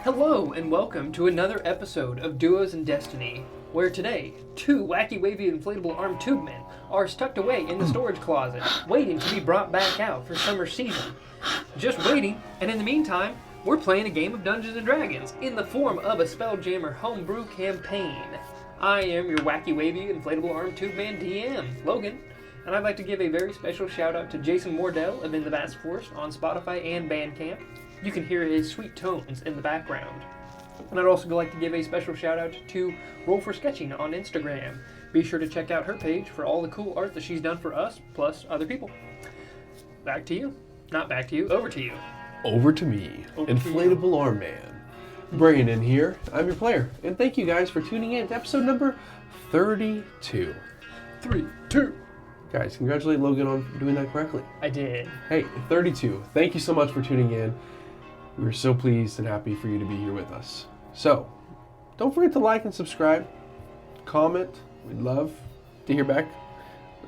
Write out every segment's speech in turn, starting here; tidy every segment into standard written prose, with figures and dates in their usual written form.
Hello and welcome to another episode of Duos in Destiny, where today, two wacky wavy inflatable armed tube men are tucked away in the storage closet, waiting to be brought back out for summer season. Just waiting, and in the meantime, we're playing a game of Dungeons & Dragons in the form of a Spelljammer homebrew campaign. I am your wacky wavy inflatable armed tube man DM, Logan, and I'd like to give a very special shout out to Jason Mordell of In the Vast Forest on Spotify and Bandcamp. You can hear his sweet tones in the background. And I'd also like to give a special shout out to Roll for Sketching on Instagram. Be sure to check out her page for all the cool art that she's done for us, plus other people. Back to you. Not back to you, over to you. Over to me, Inflatable Arm Man. Brandon here, I'm your player, and thank you guys for tuning in to episode number 32. 3-2. Guys, congratulate Logan on doing that correctly. I did. Hey, 32. Thank you so much for tuning in. We're so pleased and happy for you to be here with us. So, don't forget to like and subscribe, comment. We'd love to hear back.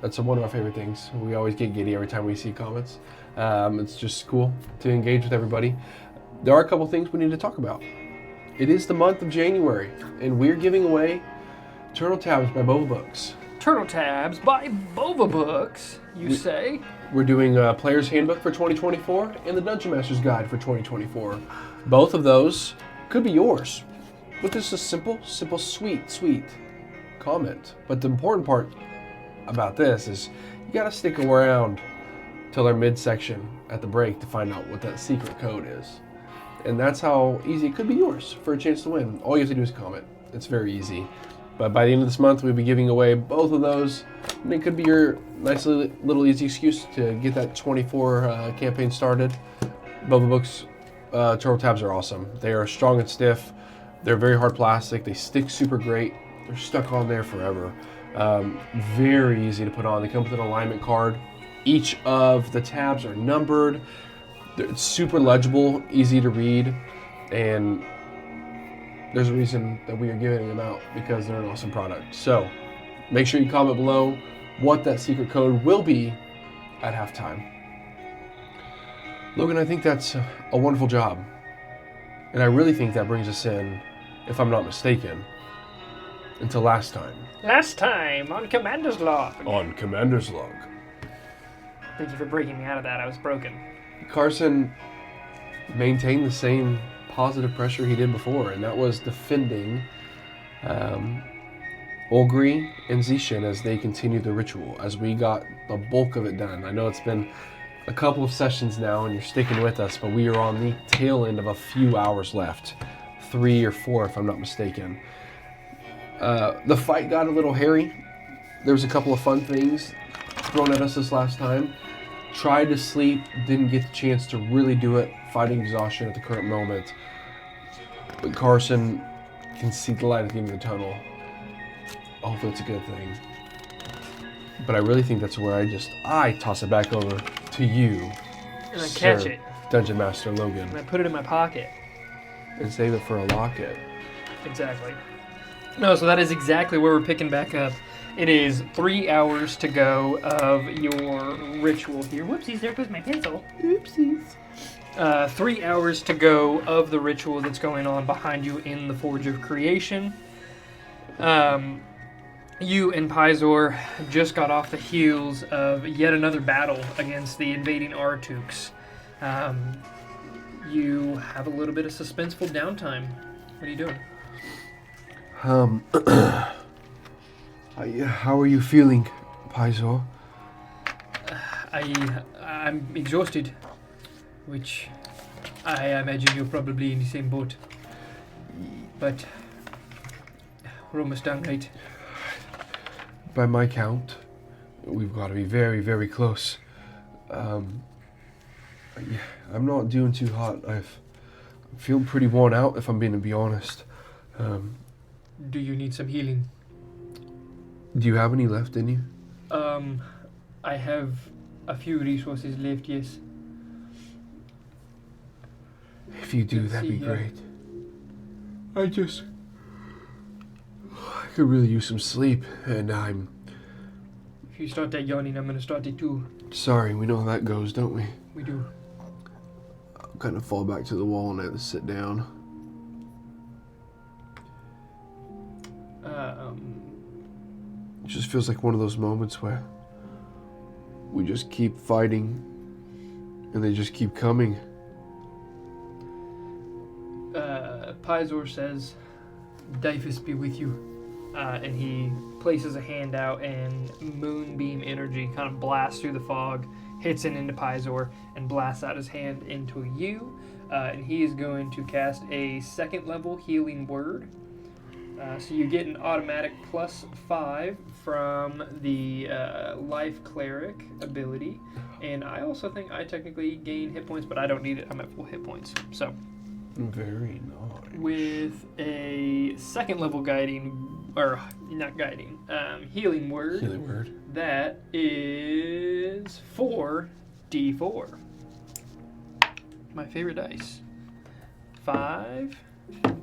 That's one of our favorite things. We always get giddy every time we see comments. It's just cool to engage with everybody. There are a couple things we need to talk about. It is the month of January, and we're giving away Turtle Tabs by Bova Books. Turtle Tabs by Bova Books, you say? We're doing a Player's Handbook for 2024 and the Dungeon Master's Guide for 2024. Both of those could be yours with just a simple, sweet comment. But the important part about this is you gotta stick around till our midsection at the break to find out what that secret code is. And that's how easy it could be yours for a chance to win. All you have to do is comment. It's very easy. But by the end of this month, we'll be giving away both of those. And it could be your nice little easy excuse to get that 24 campaign started. Bova Books Turtle Tabs are awesome. They are strong and stiff. They're very hard plastic. They stick super great. They're stuck on there forever. Very easy to put on. They come with an alignment card. Each of the tabs are numbered. It's super legible, easy to read, and there's a reason that we are giving them out because they're an awesome product. So make sure you comment below what that secret code will be at halftime. Logan, I think that's a wonderful job. And I really think that brings us in, if I'm not mistaken, into last time. Last time on Commander's Log. On Commander's Log. Thank you for breaking me out of that. I was broken. Carson maintained the same positive pressure he did before, and that was defending Olgri and Zishin as they continued the ritual, as we got the bulk of it done. I know it's been a couple of sessions now and you're sticking with us, but we are on the tail end of a few hours left. 3 or 4 if I'm not mistaken. The fight got a little hairy. There was a couple of fun things thrown at us this last time. Tried to sleep, didn't get the chance to really do it, fighting exhaustion at the current moment. But Carson can see the light at the end of the tunnel. Hopefully it's a good thing. But I really think that's where I toss it back over to you, And I catch it. Dungeon Master Logan. And I put it in my pocket. And save it for a locket. Exactly. No, so that is exactly where we're picking back up. It is 3 hours to go of your ritual here. Whoopsies, there goes my pencil. Oopsies. 3 hours to go of the ritual that's going on behind you in the Forge of Creation. You and Pizor just got off the heels of yet another battle against the invading Artuks. You have a little bit of suspenseful downtime. What are you doing? How are you feeling, Pizor? I'm exhausted, which I imagine you're probably in the same boat. But we're almost done, right? By my count, we've got to be very, very close. I'm not doing too hot. I'm feeling pretty worn out, if I'm being to be honest. Do you need some healing? Do you have any left in you? I have a few resources left, yes. If you do, that'd be great. I could really use some sleep, and I'm... If you start that yawning, I'm going to start it too. Sorry, we know how that goes, don't we? We do. I'll kind of fall back to the wall and I have to sit down. just feels like one of those moments where we just keep fighting and they just keep coming. Pizor says, Dyphus be with you. And he places a hand out, and moonbeam energy kind of blasts through the fog, hits it into Pizor, and blasts out his hand into you. And he is going to cast a 2nd level healing word. So you get an automatic +5 from the life cleric ability. And I also think I technically gain hit points, but I don't need it. I'm at full hit points. So Very nice. with a 2nd level healing word. Healing word. That is 4d4. My favorite dice. 5. Come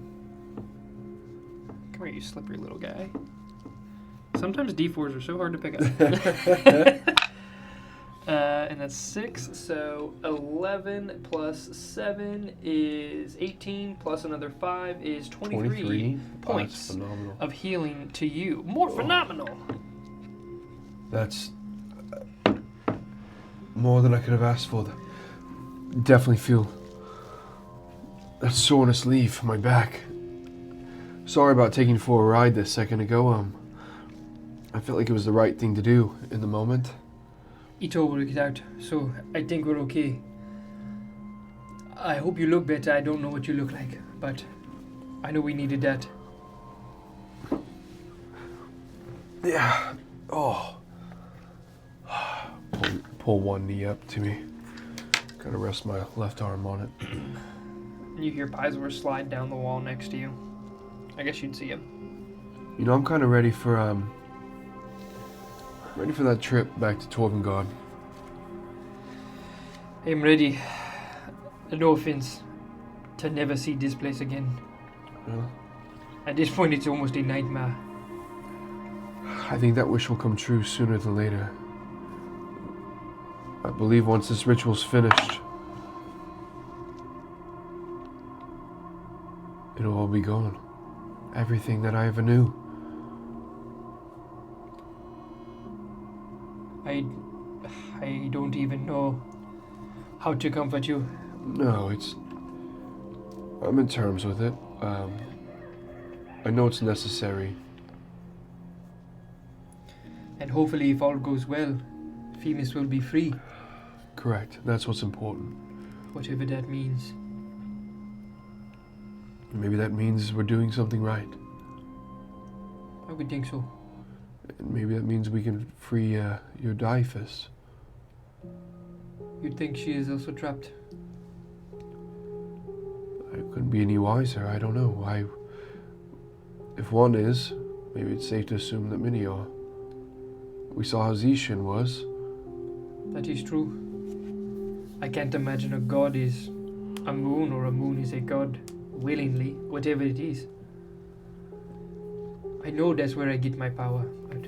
here, you slippery little guy. Sometimes d4s are so hard to pick up. And that's 6, so 11 plus 7 is 18, plus another 5 is 23 points of healing to you. More phenomenal! That's more than I could have asked for. Definitely feel that soreness leave from my back. Sorry about taking you for a ride this second ago. I felt like it was the right thing to do in the moment. It all worked out, so I think we're okay. I hope you look better. I don't know what you look like, but I know we needed that. Yeah. Oh. Pull one knee up to me. Gotta rest my left arm on it. You hear Pizor slide down the wall next to you. I guess you'd see him. You know, I'm kind of ready for that trip back to Torvengard. I'm ready. No offense, to never see this place again. Yeah. At this point, it's almost a nightmare. I think that wish will come true sooner than later. I believe once this ritual's finished, it'll all be gone. Everything that I ever knew. I don't even know how to comfort you. No, I'm in terms with it. I know it's necessary. And hopefully, if all goes well, Femus will be free. Correct. That's what's important. Whatever that means. Maybe that means we're doing something right. I would think so. And maybe that means we can free your Dyphus. You'd think she is also trapped. I couldn't be any wiser. I don't know. If one is, maybe it's safe to assume that many are. We saw how Zishan was. That is true. I can't imagine a god is a moon or a moon is a god willingly, whatever it is. I know that's where I get my power, but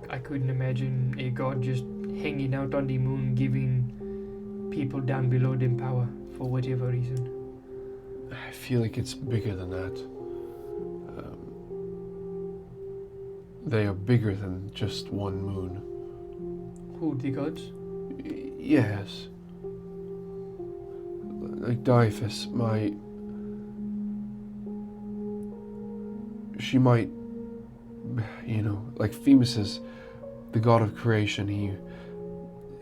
I couldn't imagine a god just hanging out on the moon giving people down below them power for whatever reason. I feel like it's bigger than that. They are bigger than just one moon. Who, the gods? Yes. Like Dyphus, she might, like Femus is the god of creation. He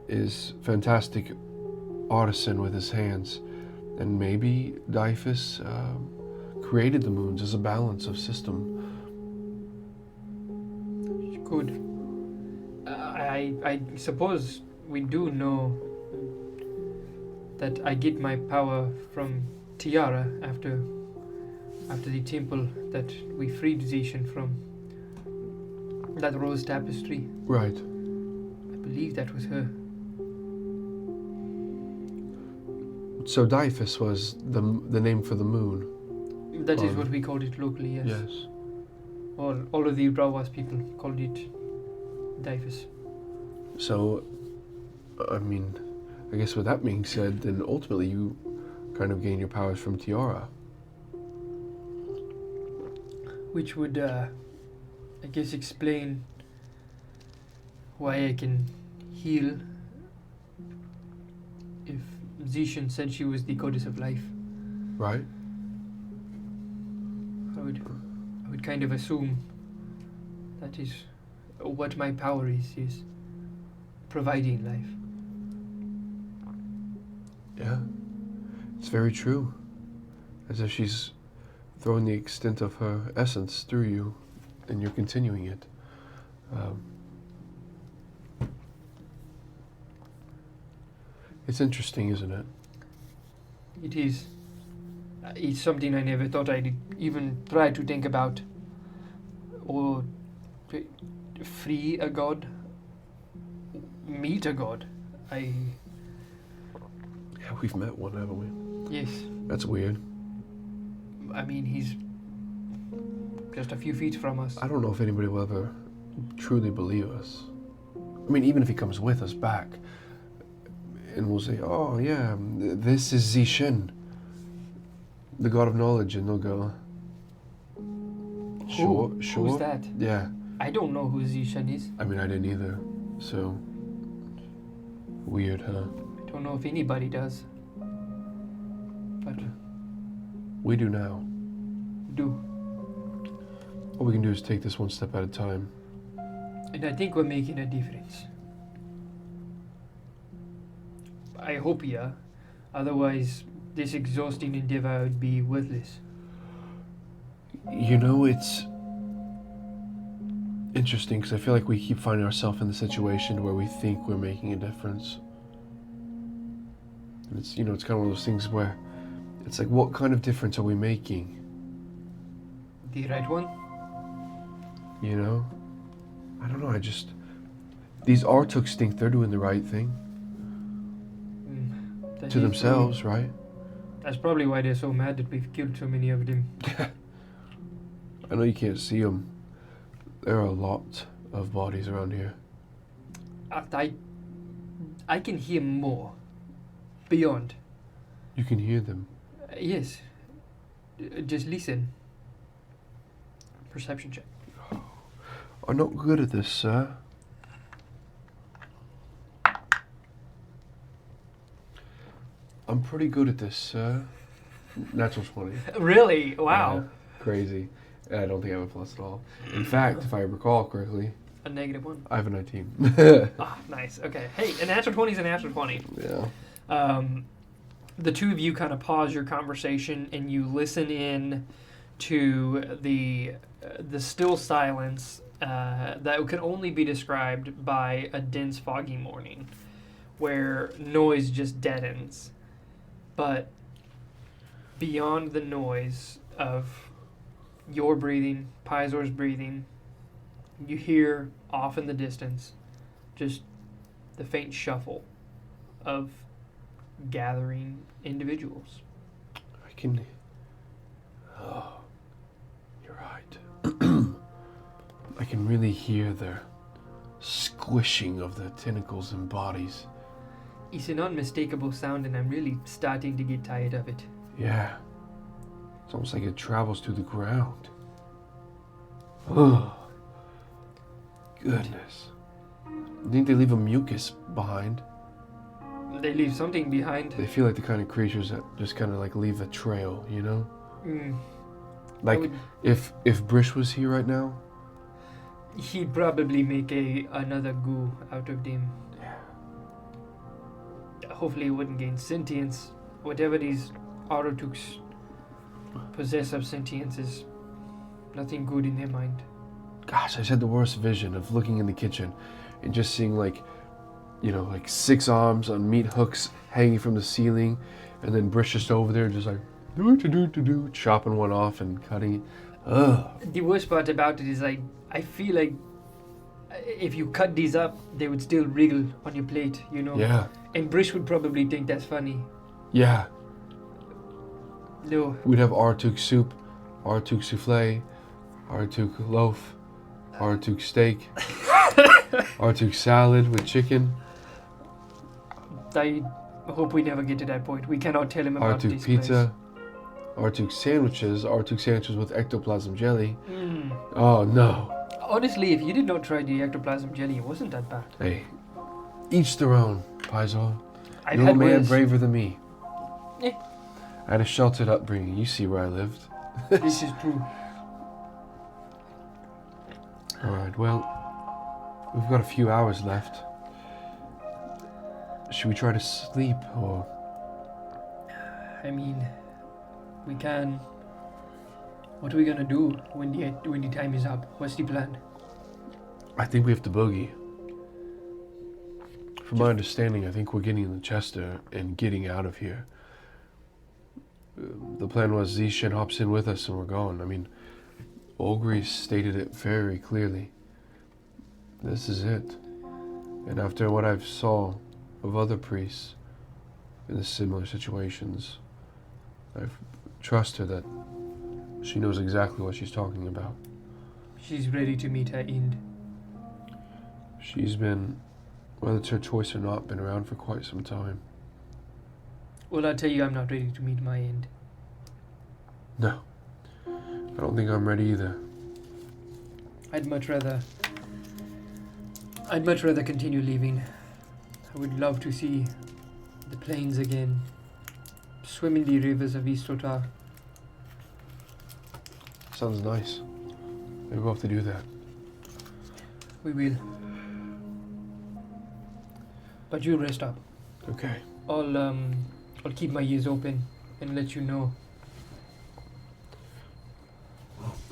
is fantastic artisan with his hands. And maybe Dyphus created the moons as a balance of system. Good. I suppose we do know that I get my power from Tiara after the temple that we freed Zishan from. That rose tapestry. Right. I believe that was her. So Dyphus was the name for the moon. That is what we called it locally, yes. Yes. All of the Brawas people called it Dyphus. So, I mean, I guess with that being said, then ultimately you kind of gain your powers from Tiara. Which would I guess explain why I can heal. If Zishan said she was the goddess of life, Right? I would kind of assume that is what my power is providing life. Yeah. It's very true. As if she's throwing the extent of her essence through you, and you're continuing it. It's interesting, isn't it? It is. It's something I never thought I'd even try to think about. Or free a god. Meet a god. Yeah, we've met one, haven't we? Yes. That's weird. I mean, he's just a few feet from us. I don't know if anybody will ever truly believe us. I mean, even if he comes with us back, and we'll say, oh yeah, this is Zishin, the god of knowledge, and they'll go, sure. Who's that? Yeah. I don't know who Zishan is. I mean, I didn't either, so weird, huh? I don't know if anybody does. But We do now. do. All we can do is take this one step at a time. And I think we're making a difference. I hope, yeah. Otherwise, this exhausting endeavor would be worthless. You know, it's interesting because I feel like we keep finding ourselves in the situation where we think we're making a difference. And it's, it's kind of one of those things where it's like, what kind of difference are we making? The right one? You know? I don't know, these Artuks think they're doing the right thing. That To is themselves, probably- right? That's probably why they're so mad that we've killed so many of them. I know you can't see them. There are a lot of bodies around here. I can hear more. Beyond. You can hear them. Yes. Just listen. Perception check. I'm not good at this, sir. I'm pretty good at this, sir. Natural 20. Really? Wow. Yeah, crazy. And I don't think I have a plus at all. In fact, if I recall correctly, A -1. I have a 19. Ah, nice. Okay. Hey, a natural 20 is a natural 20. Yeah. The two of you kind of pause your conversation and you listen in to the still silence that could only be described by a dense, foggy morning, where noise just deadens. But beyond the noise of your breathing, Pizor's breathing, you hear off in the distance just the faint shuffle of gathering individuals. I can... Oh, you're right. I can really hear the squishing of the tentacles and bodies. It's an unmistakable sound and I'm really starting to get tired of it. Yeah. It's almost like it travels through the ground. Oh, goodness. I think they leave a mucus behind. They leave something behind. They feel like the kind of creatures that just kind of like leave a trail, you know? Like, if Brish was here right now... He'd probably make another goo out of them. Yeah. Hopefully it wouldn't gain sentience. Whatever these Autotuks possess of sentience is nothing good in their mind. Gosh, I just had the worst vision of looking in the kitchen and just seeing like 6 arms on meat hooks hanging from the ceiling, and then Brish just over there just like chopping one off and cutting it. Ugh. The worst part about it is I feel like if you cut these up, they would still wriggle on your plate, you know? Yeah. And Brish would probably think that's funny. Yeah. No. We'd have Artuk soup, Artuk souffle, Artuk loaf, Artuk steak, Artuk salad with chicken, I hope we never get to that point. We cannot tell him about Artuk this pizza, Artuk sandwiches with ectoplasm jelly. place. Oh no. Honestly, if you did not try the ectoplasm jelly, it wasn't that bad. Hey, each their own, Paizo. I've No had man worse. braver than me. Eh. I had a sheltered upbringing. You see where I lived. This is true. Alright, well, we've got a few hours left. Should we try to sleep, or... I mean, we can. What are we gonna do when the time is up? What's the plan? I think we have to boogie. From my understanding, I think we're getting in the Chester and getting out of here. The plan was Zishin hops in with us and we're gone. I mean, Ogre stated it very clearly. This is it. And after what I've saw of other priests in similar situations, I trust her that she knows exactly what she's talking about. She's ready to meet her end. She's been, whether it's her choice or not, been around for quite some time. Well, I'll tell you, I'm not ready to meet my end. No. I don't think I'm ready either. I'd much rather continue leaving. I would love to see the plains again. Swim in the rivers of Istota. Sounds nice. Maybe we'll have to do that. We will. But you rest up. Okay. I'll keep my ears open and let you know.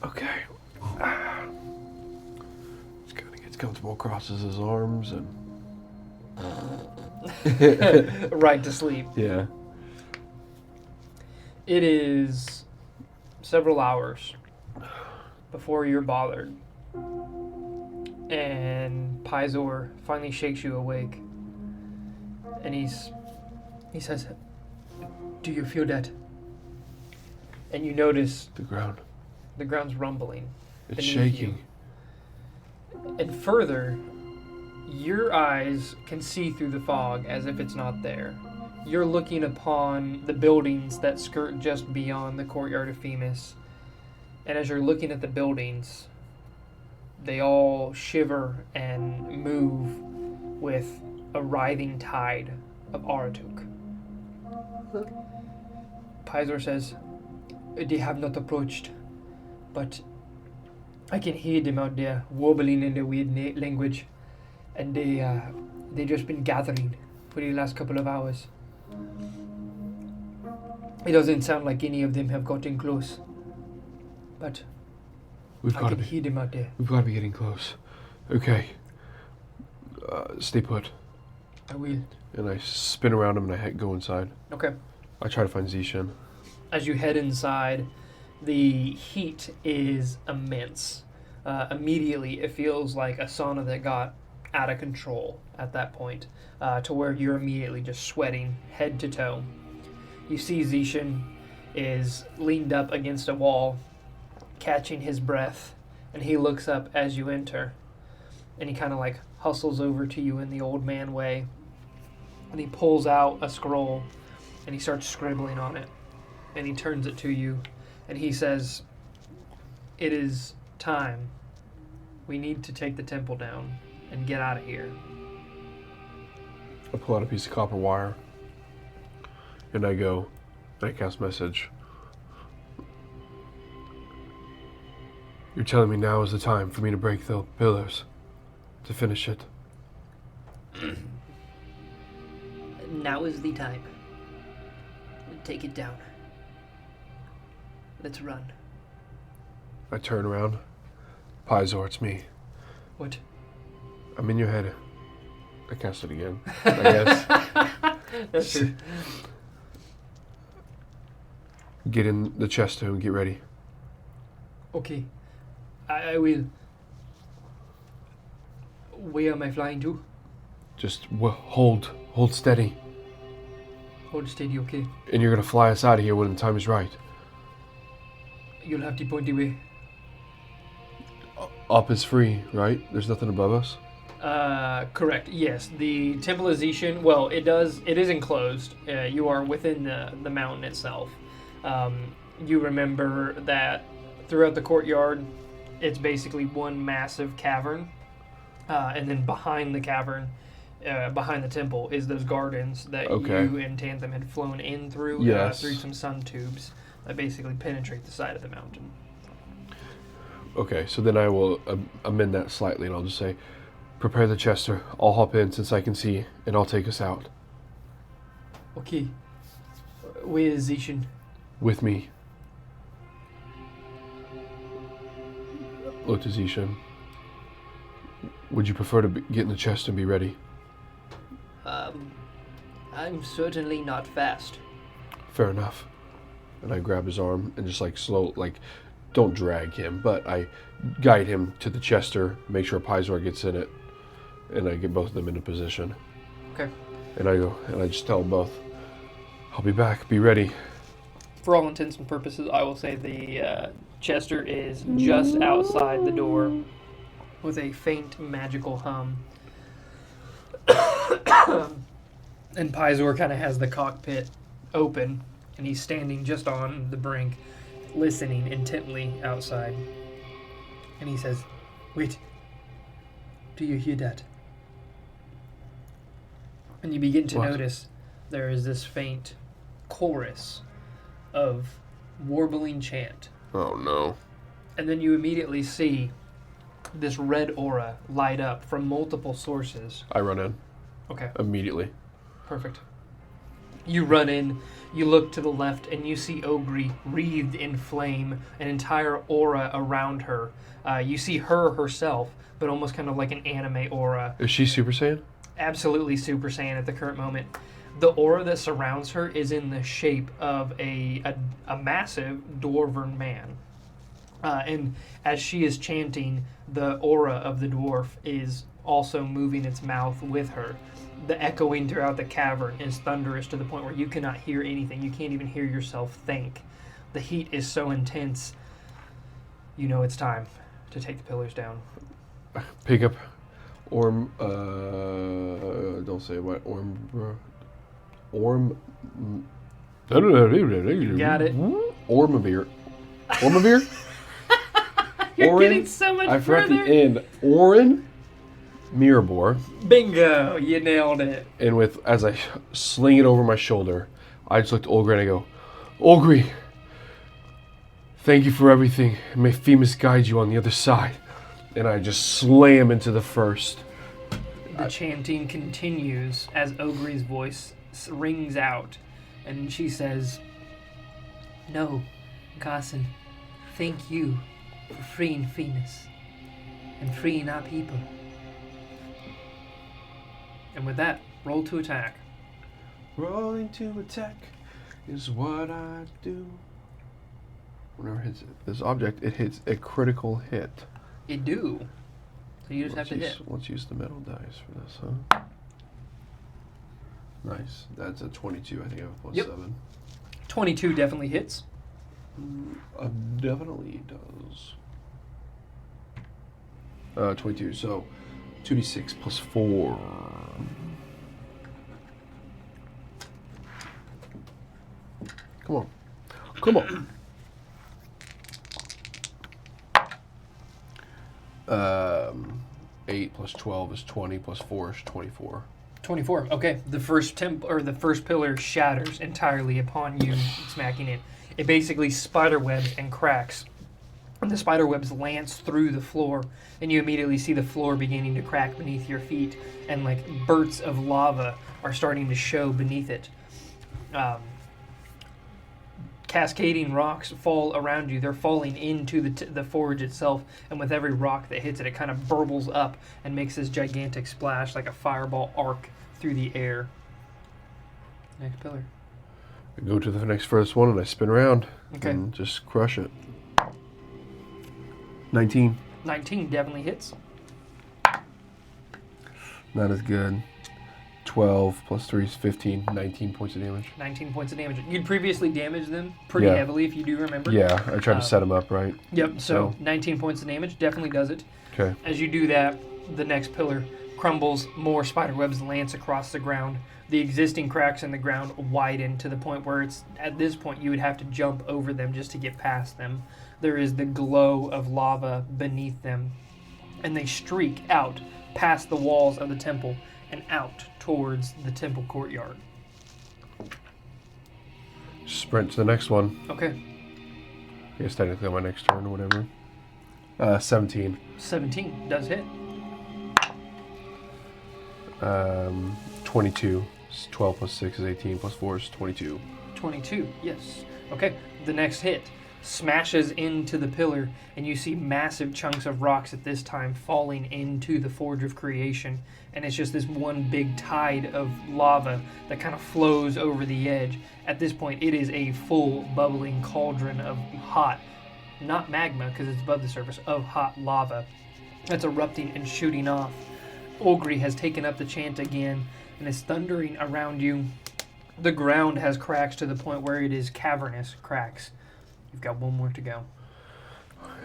Okay. Just gotta get comfortable, crosses his arms and... Right to sleep. Yeah. It is several hours before you're bothered. And Pizor finally shakes you awake. And he says, "Do you feel that?" And you notice The ground. the ground's rumbling. It's beneath shaking. you. And further, your eyes can see through the fog as if it's not there. You're looking upon the buildings that skirt just beyond the courtyard of Themis. And as you're looking at the buildings, they all shiver and move with a writhing tide of Aratuk. Pizor says, "They have not approached, but I can hear them out there wobbling in their weird language, and they just been gathering for the last couple of hours. It doesn't sound like any of them have gotten close, but We've I got to can be. hear them out there. We've got to be getting close. Okay. Stay put. I will." And I spin around him and I go inside. Okay. I try to find Zishin. As you head inside, the heat is immense. Immediately, it feels like a sauna that got out of control at that point, to where you're immediately just sweating head to toe. You see Zishin is leaned up against a wall, catching his breath, and he looks up as you enter, and he kind of like hustles over to you in the old man way, and he pulls out a scroll, and he starts scribbling on it, and he turns it to you, and he says, "It is time. We need to take the temple down and get out of here." I pull out a piece of copper wire. And I go, and I cast message. You're telling me now is the time for me to break the pillars, to finish it. Now is the time. Take it down. Let's run. I turn around. Pizor, it's me. What? I'm in your head. I cast it again, I guess. That's true. Get in the chest and get ready. Okay. I will. Where am I flying to? Just hold steady. Hold steady, okay. And you're gonna fly us out of here when the time is right. You'll have to point the way. Up is free, right? There's nothing above us? Correct. Yes, the Temple of Zishin, well, it is enclosed. You are within the mountain itself. You remember that throughout the courtyard, It's basically one massive cavern, and then behind the cavern, behind the temple, is those gardens that you and Tanthem had flown in through, through some sun tubes that basically penetrate the side of the mountain. Okay, so then I will amend that slightly, and I'll just say, prepare the Chester. I'll hop in since I can see, and I'll take us out. Okay. Where is Zishan? With me. Look to Zishan. Would you prefer to get in the chest and be ready? I'm certainly not fast. Fair enough. And I grab his arm and just don't drag him, but I guide him to the Chester, make sure Pizor gets in it, and I get both of them into position. Okay. And I go, and I just tell them both, I'll be back, be ready. For all intents and purposes, I will say the Chester is just outside the door with a faint magical hum. And Pizor kind of has the cockpit open, and he's standing just on the brink, listening intently outside. And he says, "Wait, do you hear that?" And you begin to notice there is this faint chorus of warbling chant. Oh no. And then you immediately see this red aura light up from multiple sources. I run in. Okay. Immediately. Perfect. You run in, you look to the left, and you see Ogre wreathed in flame, an entire aura around her. You see her herself, but almost kind of like an anime aura. Is she Super Saiyan? Absolutely Super Saiyan at the current moment. The aura that surrounds her is in the shape of a massive dwarven man. And as she is chanting, the aura of the dwarf is also moving its mouth with her. The echoing throughout the cavern is thunderous to the point where you cannot hear anything. You can't even hear yourself think. The heat is so intense, you know it's time to take the pillars down. Pick up Orm, don't say what, Orm, You got it. Ormavir. Ormavir? You're getting so much I forgot further. the end. Orin Mirabor. Bingo! You nailed it. And as I sling it over my shoulder, I just look to Olgri and I go, Olgri, thank you for everything. And may Femus guide you on the other side. And I just slam into the first. The chanting continues as Ogri's voice rings out. And she says, "No, Carson, thank you for freeing Femus and freeing our people." And with that, roll to attack. Rolling to attack is what I do. Whenever it hits this object, it hits a critical hit. It do. So you just have to hit. Let's use the metal dice for this, huh? Nice. That's a 22. I think I have a plus 7. 22 definitely hits. Definitely does. 22. So 2d6 plus 4. Come on. Come on. 8 plus 12 is 20 plus 4 is 24. 24. Okay. The first pillar shatters entirely upon you smacking it. It basically spiderwebs and cracks. And the spiderwebs lance through the floor, and you immediately see the floor beginning to crack beneath your feet, and like bursts of lava are starting to show beneath it. Cascading rocks fall around you. They're falling into the forge itself, and with every rock that hits it, it kind of burbles up and makes this gigantic splash like a fireball arc through the air. Next pillar. I go to the next furthest one and I spin around and just crush it. 19. 19 definitely hits. Not as good. 12 plus 3 is 15. 19 points of damage. 19 points of damage. You'd previously damaged them pretty heavily, if you do remember. Yeah, I tried to set them up right. Yep, so 19 points of damage definitely does it. Okay. As you do that, The next pillar crumbles, more spider webs lance across the ground. The existing cracks in the ground widen to the point where it's at this point you would have to jump over them just to get past them. There is the glow of lava beneath them, and they streak out past the walls of the temple and out towards the temple courtyard. Sprint to the next one. Okay. I guess technically on my next turn or whatever. 17. 17 does hit. 22. 12 plus 6 is 18 plus 4 is 22. 22, yes. Okay, the next hit smashes into the pillar, and you see massive chunks of rocks at this time falling into the Forge of Creation, and it's just this one big tide of lava that kind of flows over the edge. At this point, it is a full bubbling cauldron of hot, not magma because it's above the surface, of hot lava that's erupting and shooting off. Ogre has taken up the chant again and is thundering around you. The ground has cracks to the point where it is cavernous cracks. You've got one more to go.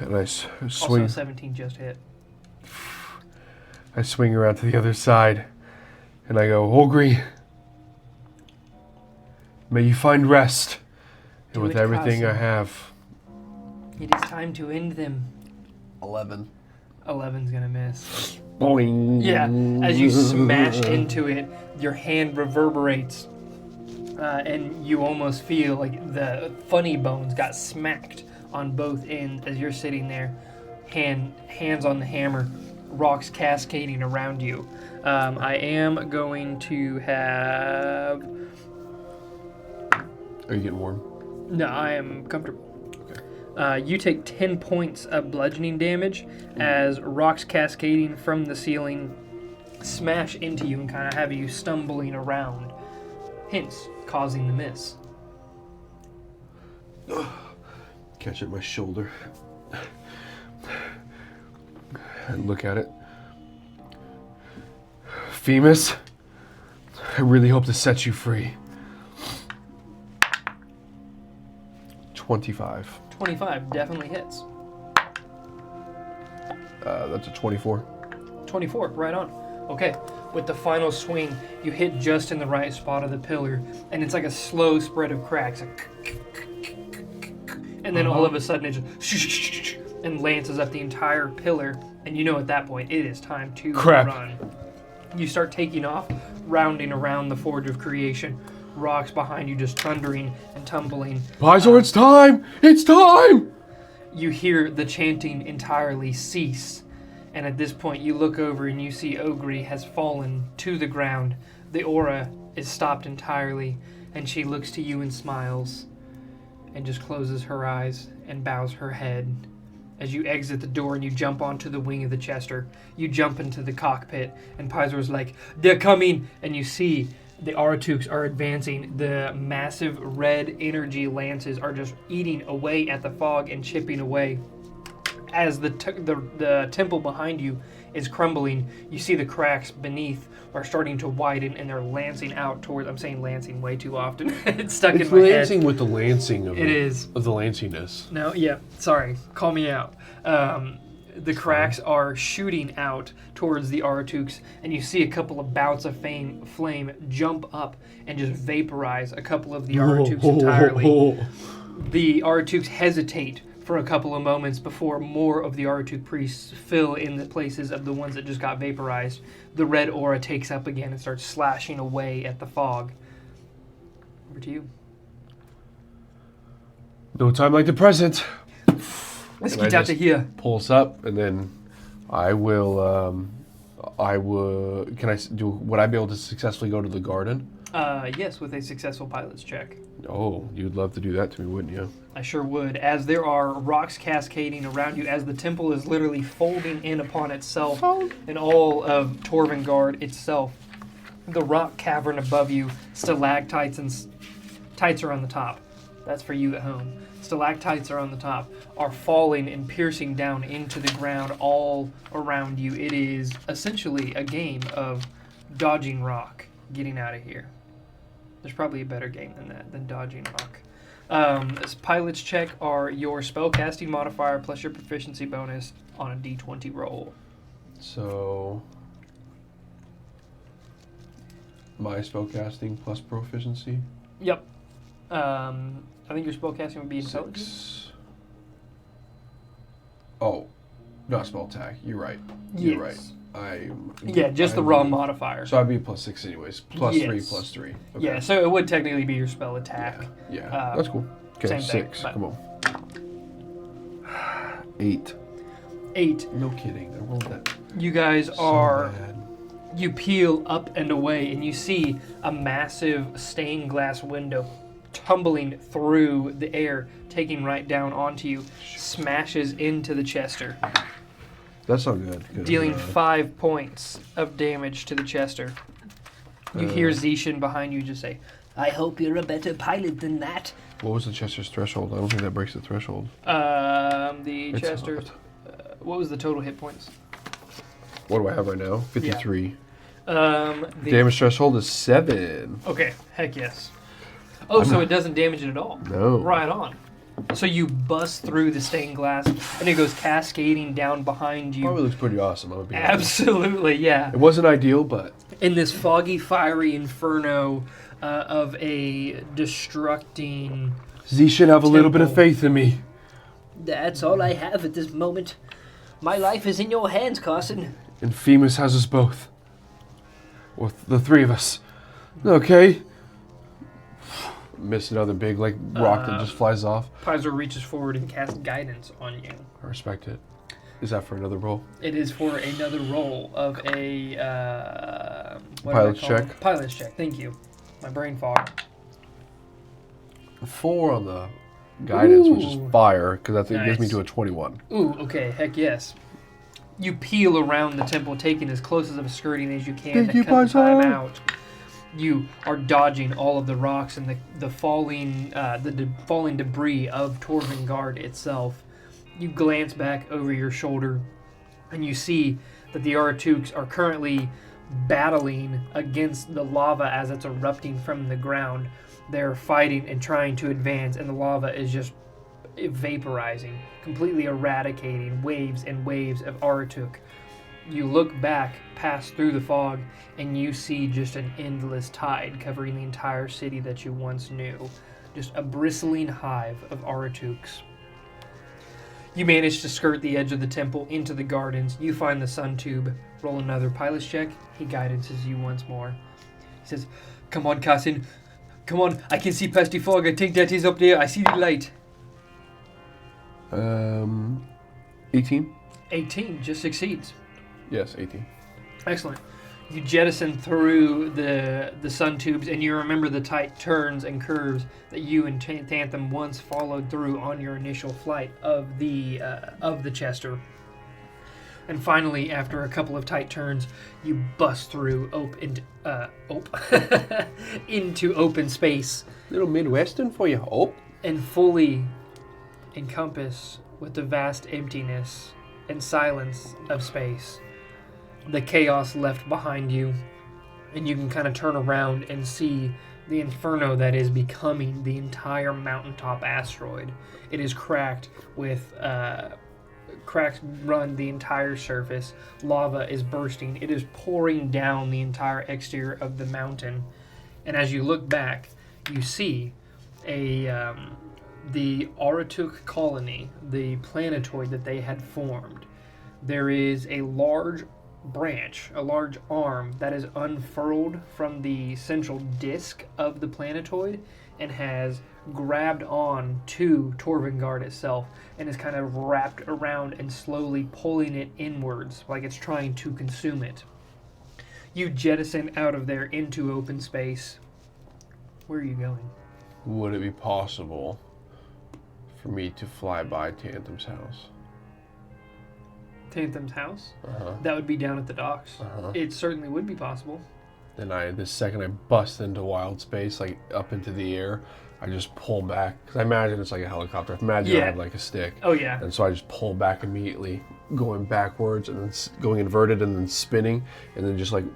And I swing. Also 17 just hit. I swing around to the other side, and I go, Ogre, may you find rest, and with everything I have. It is time to end them. 11. 11's gonna miss. Boing. Yeah, as you smash into it, your hand reverberates, and you almost feel like the funny bones got smacked on both ends as you're sitting there, hands on the hammer, rocks cascading around you. I am going to have... Are you getting warm? No, I am comfortable. You take 10 points of bludgeoning damage as rocks cascading from the ceiling smash into you and kind of have you stumbling around, hence causing the miss. Catch at my shoulder. And look at it. Femus, I really hope to set you free. 25. 25 definitely hits. That's a 24. 24, right on. Okay, with the final swing, you hit just in the right spot of the pillar, and it's like a slow spread of cracks. And then all of a sudden it just and lances up the entire pillar, and you know at that point it is time to run. You start taking off, rounding around the Forge of Creation. Rocks behind you just thundering and tumbling. Pizor, it's time! It's time! You hear the chanting entirely cease, and at this point you look over and you see Ogre has fallen to the ground. The aura is stopped entirely, and she looks to you and smiles, and just closes her eyes and bows her head. As you exit the door and you jump onto the wing of the Chester, you jump into the cockpit, and Pizor's like, "They're coming!" And you see the Aratuks are advancing. The massive red energy lances are just eating away at the fog and chipping away. As the temple behind you is crumbling, you see the cracks beneath are starting to widen, and they're lancing out towards... I'm saying lancing way too often. It's stuck in my head. It's lancing with the lancing of it. It is. Of the lanciness. No, yeah, sorry. Call me out. The cracks are shooting out towards the Aratuks, and you see a couple of bouts of flame jump up and just vaporize a couple of the Aratuks entirely. The Aratuks hesitate for a couple of moments before more of the Aratuk priests fill in the places of the ones that just got vaporized. The red aura takes up again and starts slashing away at the fog. Over to you. No time like the present. Let's get out of here. Pulse up, and then I will. Can I do? Would I be able to successfully go to the garden? Yes, with a successful pilot's check. Oh, you'd love to do that to me, wouldn't you? I sure would. As there are rocks cascading around you, as the temple is literally folding in upon itself, and all of Torvengard itself, the rock cavern above you, stalactites and tights are on the top. That's for you at home. Stalactites are on the top, are falling and piercing down into the ground all around you. It is essentially a game of dodging rock, getting out of here. There's probably a better game than that, than dodging rock. This pilot's check are your spellcasting modifier plus your proficiency bonus on a d20 roll. So my spellcasting plus proficiency. Yep. I think your spellcasting would be intelligence. 6. Oh, not spell attack. You're right. You're right. Just the raw modifier. So I'd be +6 anyways. +3, +3. Okay. Yeah, so it would technically be your spell attack. Yeah, that's cool. Okay, same 6. thing, Come on. 8. 8. No kidding. I rolled that. You guys so are. bad. You peel up and away, and you see a massive stained glass window tumbling through the air, taking right down onto you, smashes into the Chester, That's not good. dealing 5 points of damage to the Chester. You hear Zishin behind you just say, "I hope you're a better pilot than that." What was the Chester's threshold? I don't think that breaks the threshold. The It's Chester. not. What was the total hit points? What do I have right now? 53. The Damage threshold is 7. Okay, heck yes. Oh, so it doesn't damage it at all. No. Right on. So you bust through the stained glass, and it goes cascading down behind you. Probably looks pretty awesome. I'm gonna be honest. Absolutely, yeah. It wasn't ideal, but In this foggy, fiery inferno of a destructing... Z should have a little bit of Temple. faith in me. That's all I have at this moment. My life is in your hands, Carson. And Femus has us both. Or the 3 of us. Okay. Miss another big rock that just flies off. Paizo reaches forward and casts guidance on you. I respect it. Is that for another roll? It is for another roll of a... what Pilot's do I call check. it? Pilot's check, thank you. My brain fog. 4 on the guidance, which Ooh. is fire, because that gives me Nice. to a 21. Ooh, okay, heck yes. You peel around the temple, taking as close of a skirting as you can Thank to you, cut the time Paizo. out. You are dodging all of the rocks and the falling falling debris of Torvengard itself. You glance back over your shoulder, and you see that the Aratuks are currently battling against the lava as it's erupting from the ground. They're fighting and trying to advance, and the lava is just vaporizing, completely eradicating waves and waves of Aratuk. You look back, pass through the fog, and you see just an endless tide covering the entire city that you once knew. Just a bristling hive of Aratuks. You manage to skirt the edge of the temple into the gardens. You find the sun tube. Roll another pilot's check. He guidances you once more. He says, "Come on, Carson. Come on. I can see past the fog. I think that is up there. I see the light." 18? 18 just succeeds. Yes, 18. Excellent. You jettison through the sun tubes, and you remember the tight turns and curves that you and Tanthem once followed through on your initial flight of the Chester. And finally, after a couple of tight turns, you bust through into open space Little Midwestern for you. Oh. and fully encompass with the vast emptiness and silence of space. The chaos left behind you, and you can kind of turn around and see the inferno that is becoming the entire mountaintop asteroid. It is cracked with cracks run the entire surface. Lava is bursting. It is pouring down the entire exterior of the mountain. And as you look back, you see the Aratuk colony, the planetoid that they had formed. There is a large branch, a large arm that is unfurled from the central disk of the planetoid and has grabbed on to Torvengard itself and is kind of wrapped around and slowly pulling it inwards like it's trying to consume it. You jettison out of there into open space. Where are you going? Would it be possible for me to fly by Tanthem's house? Tanthem's house? Uh-huh. That would be down at the docks. Uh-huh. It certainly would be possible. Then the second I bust into wild space, like up into the air, I just pull back. Because I imagine it's like a helicopter. Imagine I Yeah. have like a stick. Oh, yeah. And so I just pull back immediately, going backwards and then going inverted and then spinning. And then just like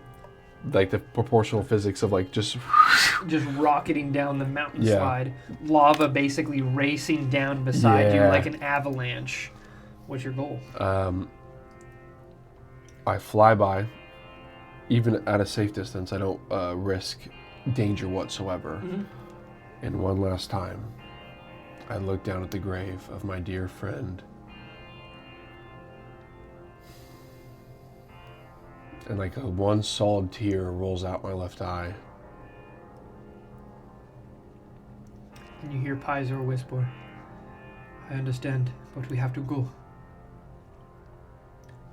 the proportional physics of like just... Just rocketing down the mountain Yeah. slide. Lava basically racing down beside you Yeah. like an avalanche. What's your goal? I fly by, even at a safe distance. I don't risk danger whatsoever. Mm-hmm. And one last time, I look down at the grave of my dear friend. And like one solid tear rolls out my left eye. And you hear Paizo whisper, I understand, but we have to go.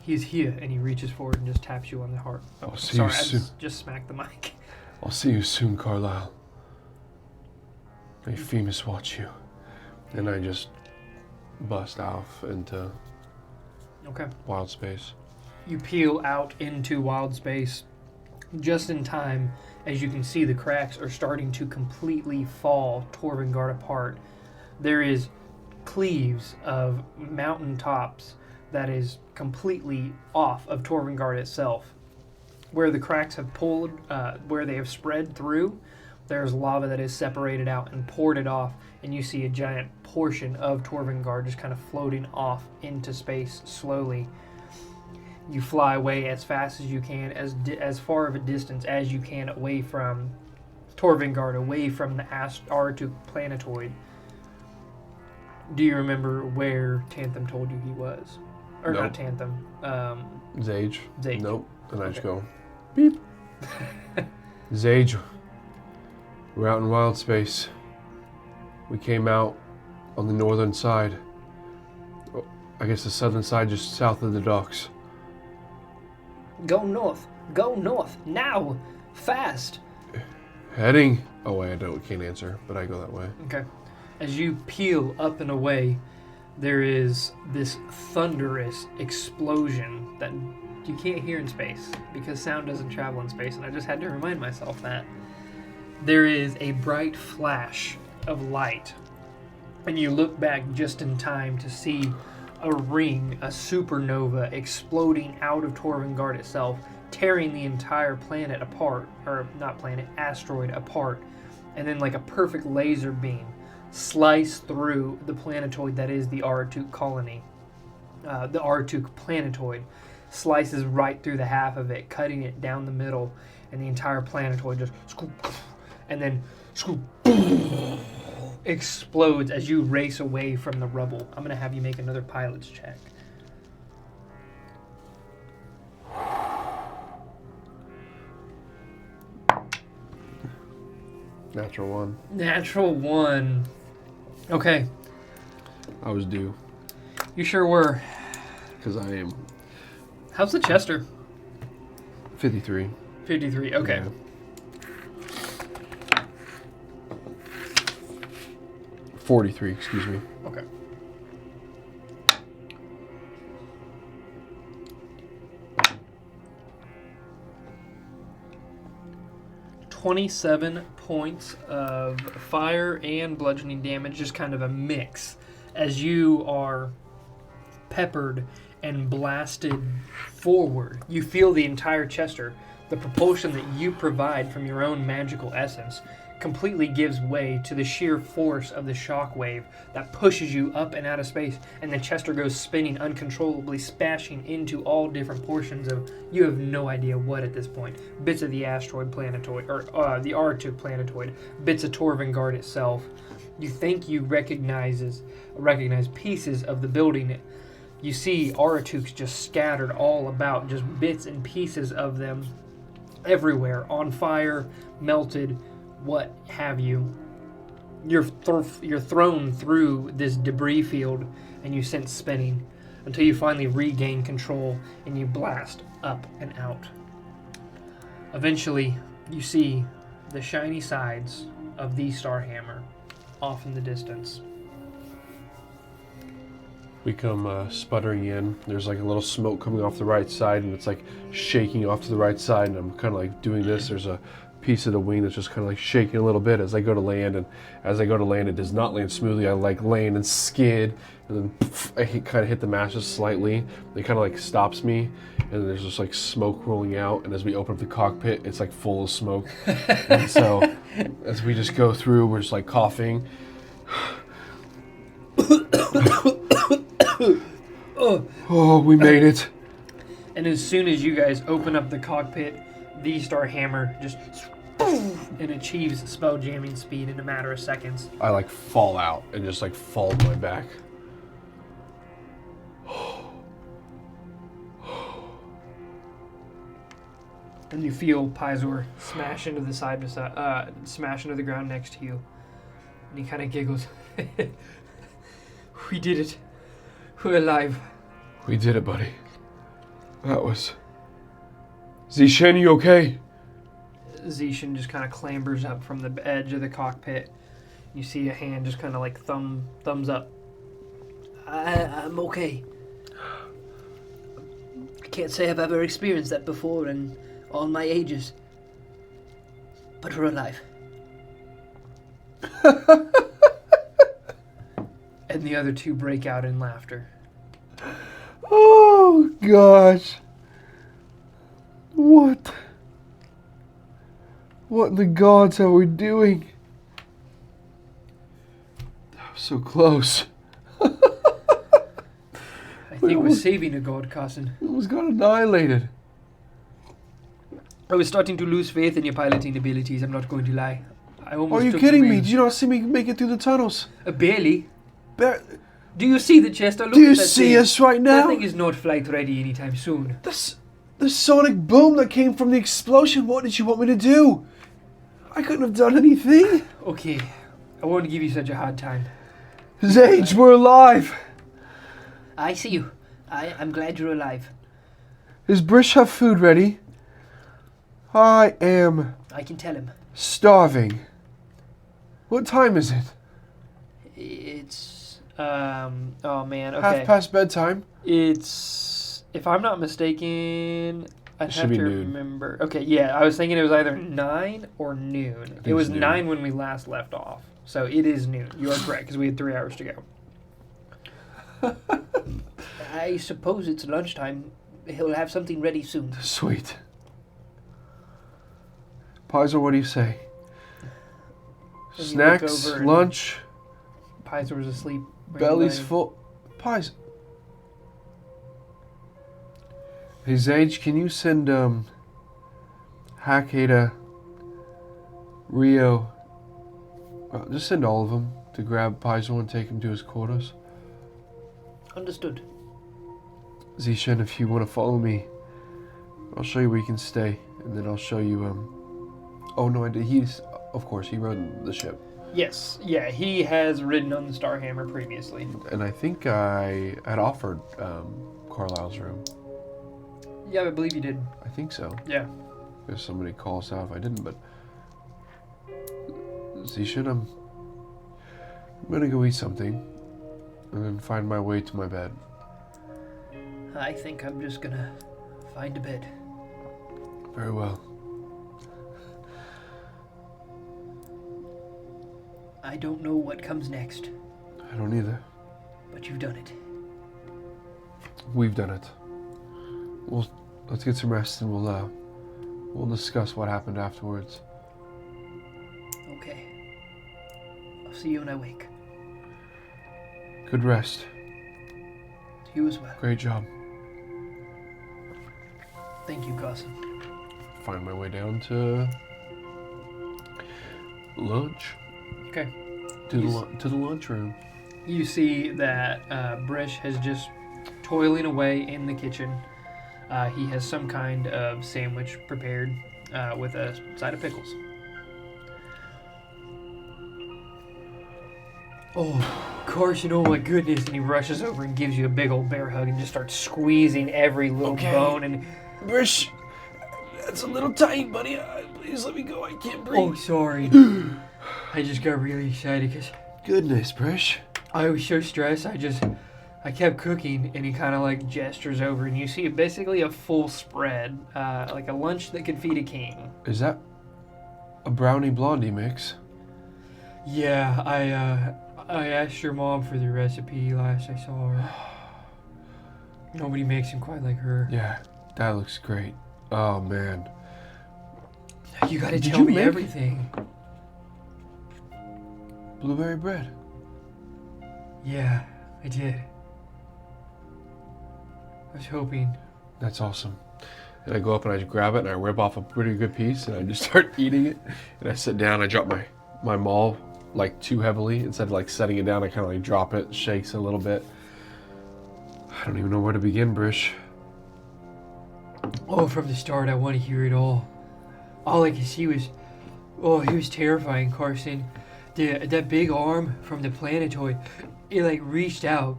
He's here, and he reaches forward and just taps you on the heart. Oh, sorry, I just smacked the mic. I'll see you soon, Carlisle. May Femus watch you. And I just bust off into wild space. You peel out into wild space just in time, as you can see the cracks are starting to completely fall Torvengard apart. There is cleaves of mountain tops that is completely off of Torvengard itself. Where the cracks have pulled, where they have spread through, there's lava that is separated out and poured it off, and you see a giant portion of Torvengard just kind of floating off into space slowly. You fly away as fast as you can, as far of a distance as you can away from Torvengard, away from the Artuk planetoid. Do you remember where Tantham told you he was? Or nope. Not Tantham. Zage? Zage. Nope. And I just go, beep. Zage, we're out in wild space. We came out on the northern side. Oh, I guess the southern side just south of the docks. Go north, now, fast. Heading. Oh wait, can't answer, but I go that way. Okay. As you peel up and away, there is this thunderous explosion that you can't hear in space because sound doesn't travel in space, and I just had to remind myself that. There is a bright flash of light, and you look back just in time to see a ring, a supernova, exploding out of Torvengard itself, tearing the entire planet apart, or not planet, asteroid apart, and then like a perfect laser beam slice through the planetoid that is the Artuk colony. The Artuk planetoid slices right through the half of it, cutting it down the middle, and the entire planetoid just and then explodes as you race away from the rubble. I'm going to have you make another pilot's check. Natural one. Okay. I was due. You sure were. Because I am. How's the Chester? 53. 53, okay. Yeah. 43, excuse me. Okay. $27 points of fire and bludgeoning damage, just kind of a mix, as you are peppered and blasted forward. You feel the entire Chester, the propulsion that you provide from your own magical essence, completely gives way to the sheer force of the shockwave that pushes you up and out of space, and the Chester goes spinning uncontrollably, smashing into all different portions of, you have no idea what at this point. Bits of the asteroid planetoid, or the Artuk planetoid, bits of Torvengard itself. You think you recognize pieces of the building. You see Aratuks just scattered all about, just bits and pieces of them everywhere, on fire, melted, what have you. You're thrown through this debris field, and you sense spinning until you finally regain control and you blast up and out. Eventually, you see the shiny sides of the Starhammer off in the distance. We come sputtering in. There's like a little smoke coming off the right side, and it's like shaking off to the right side, and I'm kind of like doing this. There's a piece of the wing that's just kind of like shaking a little bit as I go to land, and as I go to land, it does not land smoothly. I like land and skid, and then I kind of hit the mast just slightly. It kind of like stops me, and there's just like smoke rolling out, and as we open up the cockpit, it's like full of smoke. And so as we just go through, we're just like coughing. Oh, we made it. And as soon as you guys open up the cockpit, the Star Hammer just and achieves spell jamming speed in a matter of seconds. I like fall out and just like fall on my back. And you feel Pizor smash into the smash into the ground next to you. And he kind of giggles. We did it. We're alive. We did it, buddy. That was... Zishen, you okay? Zishan just kind of clambers up from the edge of the cockpit. You see a hand just kind of like thumbs up. I'm okay. I can't say I've ever experienced that before in all my ages. But we're alive. And the other two break out in laughter. Oh, gosh. What in the gods are we doing? That was so close. I think we're saving a god, Carson. It almost got annihilated. I was starting to lose faith in your piloting abilities, I'm not going to lie. I almost Are you took kidding the me? reins. Did you not see me make it through the tunnels? Barely. Bar- Do you see the Chester? Look Do you at that see thing. us right That now? thing is not flight ready anytime soon. The sonic boom that came from the explosion, what did you want me to do? I couldn't have done anything. Okay, I won't give you such a hard time. Zage, we're alive. I see you. I'm glad you're alive. Does Brish have food ready? I am I can tell him. starving. What time is it? It's oh man, okay. Half past bedtime? It's, if I'm not mistaken, I'd should have be to noon. remember. Okay, yeah, I was thinking it was either 9 or noon. think It was it's noon. 9 when we last left off. So it is noon. You are correct, because we had 3 hours to go. I suppose it's lunchtime. He'll have something ready soon. Sweet. Paizo, what do you say? And you look Snacks, over and lunch, Pizor's asleep. belly's full. Pies. Hey, Zage, can you send, Hakeda, Rio, just send all of them to grab Paizo and take him to his quarters? Understood. Zishen, if you want to follow me, I'll show you where you can stay, and then I'll show you, oh no, I did, of course, he rode the ship. Yes, yeah, he has ridden on the Starhammer previously. And I think I had offered, Carlisle's room. Yeah, I believe you did. I think so. Yeah. If somebody calls out if I didn't, but Zishan, I'm gonna go eat something and then find my way to my bed. I think I'm just gonna find a bed. Very well. I don't know what comes next, I don't either. but you've done it. We've done it. Let's get some rest and we'll discuss what happened afterwards. Okay. I'll see you when I wake. Good rest. You as well. Great job. Thank you, Carson. Find my way down to lunch. Okay. To the lunchroom. You see that Brish has just toiling away in the kitchen. He has some kind of sandwich prepared with a side of pickles. Oh, Carson, oh my goodness. And he rushes over and gives you a big old bear hug and just starts squeezing every little bone. And Brish, that's a little tight, buddy. Please let me go. I can't breathe. oh, sorry. I just got really excited because Goodness, Brish. I was so stressed. I kept cooking, and he kind of like gestures over, and you see basically a full spread, like a lunch that could feed a king. Is that a brownie blondie mix? Yeah, I asked your mom for the recipe last I saw her. Nobody makes him quite like her. Yeah, that looks great. Oh man. You gotta Did tell you me make- everything. Blueberry bread. Yeah, I did. I was hoping. That's awesome. And I go up and I grab it and I rip off a pretty good piece and I just start eating it. And I sit down, I drop my maul like too heavily. Instead of like setting it down, I kind of like drop it, shakes a little bit. I don't even know where to begin, Brish. Oh, from the start, I want to hear it all. All I could see was, oh, he was terrifying, Carson. That big arm from the planetoid, it like reached out